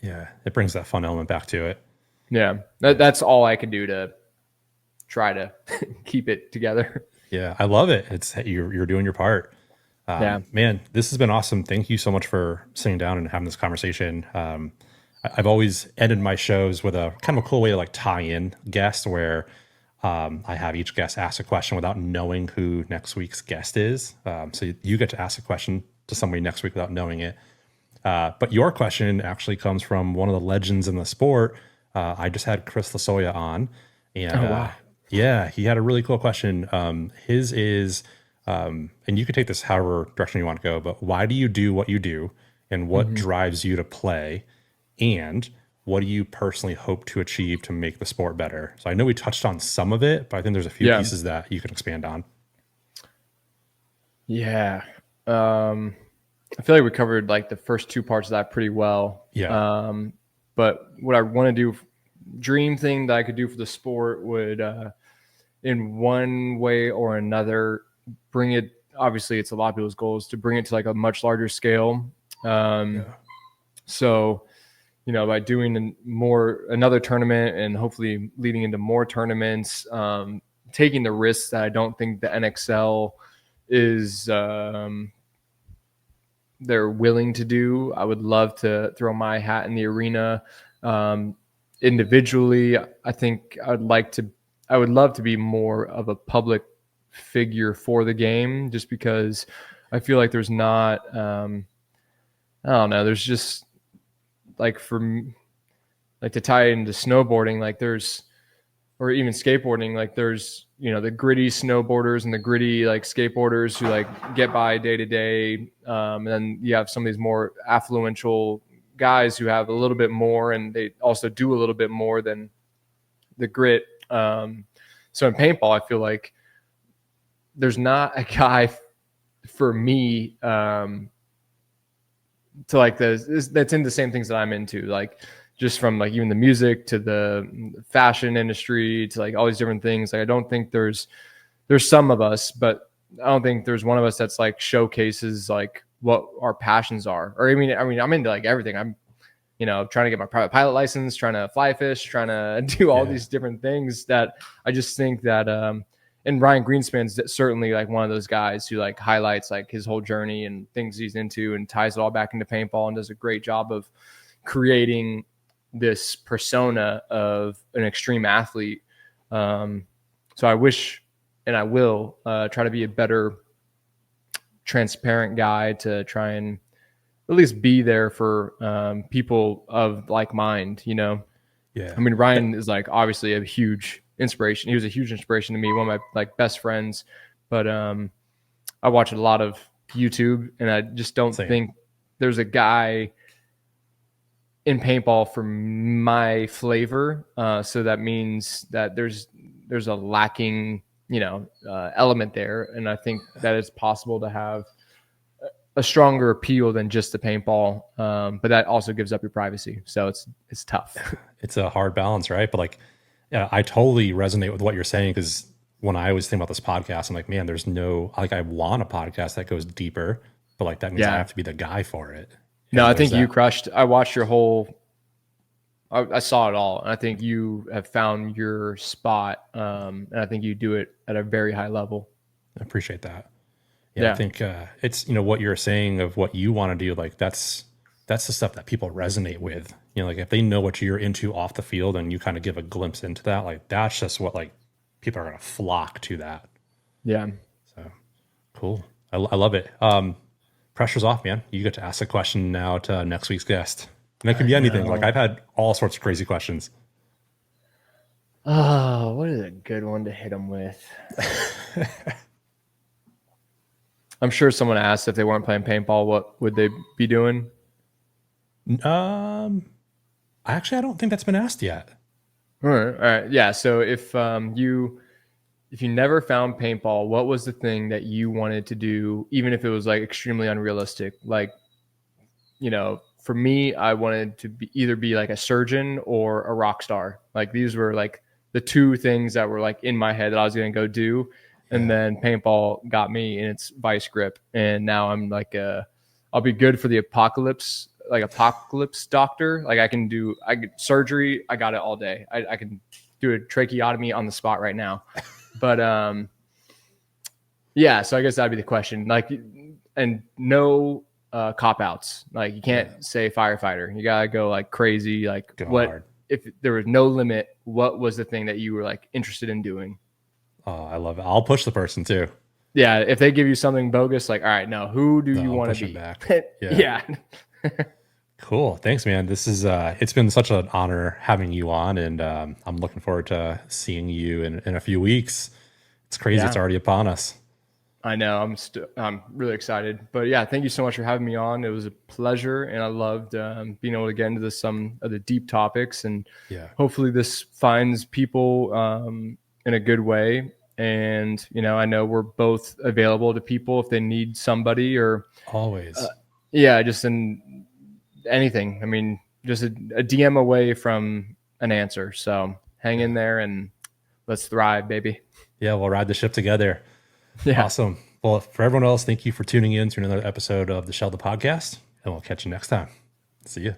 Yeah. It brings that fun element back to it. Yeah. That's all I can do to try to keep it together. Yeah. I love it. You're doing your part. Man, this has been awesome. Thank you so much for sitting down and having this conversation. I've always ended my shows with a kind of a cool way to like tie in guests where I have each guest ask a question without knowing who next week's guest is. So you get to ask a question to somebody next week without knowing it. But your question actually comes from one of the legends in the sport. I just had Chris Lasoya on, and he had a really cool question. His is, and you can take this however direction you want to go, but why do you do what you do, and what drives you to play, and what do you personally hope to achieve to make the sport better? So I know we touched on some of it, but I think there's a few pieces that you can expand on. Yeah. I feel like we covered like the first two parts of that pretty well. But what I want to do, dream thing that I could do for the sport would, in one way or another, bring it, obviously it's a lot of people's goals to bring it to like a much larger scale. So, by doing another tournament and hopefully leading into more tournaments, taking the risks that I don't think the NXL is they're willing to do. I would love to throw my hat in the arena. Individually, I think I would love to be more of a public figure for the game, just because I feel like there's not, I don't know, there's just like to tie it into snowboarding, like or even skateboarding, like there's, the gritty snowboarders and the gritty like skateboarders who like get by day to day. And then you have some of these more affluential guys who have a little bit more, and they also do a little bit more than the grit. So in paintball, I feel like there's not a guy for me to like that's into the same things that I'm into, like just from like even the music to the fashion industry to like all these different things. Like I don't think there's some of us, but I don't think there's one of us that's like showcases like what our passions are. Or I mean, I'm into like everything. I'm, trying to get my private pilot license, trying to fly fish, trying to do all these different things that I just think that, and Ryan Greenspan's certainly like one of those guys who like highlights like his whole journey and things he's into and ties it all back into paintball and does a great job of creating this persona of an extreme athlete. So I wish, and I will try to be a better transparent guy to try and at least be there for people of like mind, Yeah. I mean, Ryan is like obviously a huge inspiration. He was a huge inspiration to me, one of my like best friends. But I watch a lot of YouTube, and I just don't think there's a guy in paintball for my flavor. So that means that there's a lacking, element there, and I think that it's possible to have a stronger appeal than just the paintball, but that also gives up your privacy, so it's tough. It's a hard balance, right? But like, yeah, I totally resonate with what you're saying, because when I was thinking about this podcast, I'm like, man, there's no, like, I want a podcast that goes deeper, but like that means I have to be the guy for it. No, I think you crushed. I watched your whole. I saw it all, and I think you have found your spot, and I think you do it at a very high level. I appreciate that. Yeah, I think it's, what you're saying of what you want to do, like that's the stuff that people resonate with. Like if they know what you're into off the field and you kind of give a glimpse into that, like that's just what like people are going to flock to that. Yeah. So cool. I love it. Pressure's off, man. You get to ask a question now to next week's guest. And it can be anything. Like I've had all sorts of crazy questions. Oh, what is a good one to hit them with? I'm sure someone asked if they weren't playing paintball, what would they be doing? Actually, I don't think that's been asked yet. All right. Yeah. So if you never found paintball, what was the thing that you wanted to do, even if it was like extremely unrealistic? Like, for me, I wanted to either be like a surgeon or a rock star. Like these were like the two things that were like in my head that I was going to go do. And then paintball got me in its vice grip. And now I'm like, I'll be good for the apocalypse doctor. Like I can surgery. I got it all day. I can do a tracheotomy on the spot right now. But yeah, so I guess that'd be the question. Like, and no cop outs. Like you can't say firefighter. You gotta go like crazy. Like if there was no limit, what was the thing that you were like interested in doing? Oh, I love it. I'll push the person too. Yeah, if they give you something bogus, like, all right, no, who do you want to be? Back. Yeah. Cool. Thanks, man. This is it's been such an honor having you on, and I'm looking forward to seeing you in a few weeks. It's crazy. It's already upon us. I know. I'm really excited. But yeah, thank you so much for having me on. It was a pleasure, and I loved being able to get into some of the deep topics, and hopefully this finds people in a good way. And, I know we're both available to people if they need somebody or always. Just in anything. I mean, just a DM away from an answer. So hang in there and let's thrive, baby. Yeah, we'll ride the ship together. Yeah. Awesome. Well, for everyone else, thank you for tuning in to another episode of the Shellda podcast, and we'll catch you next time. See you.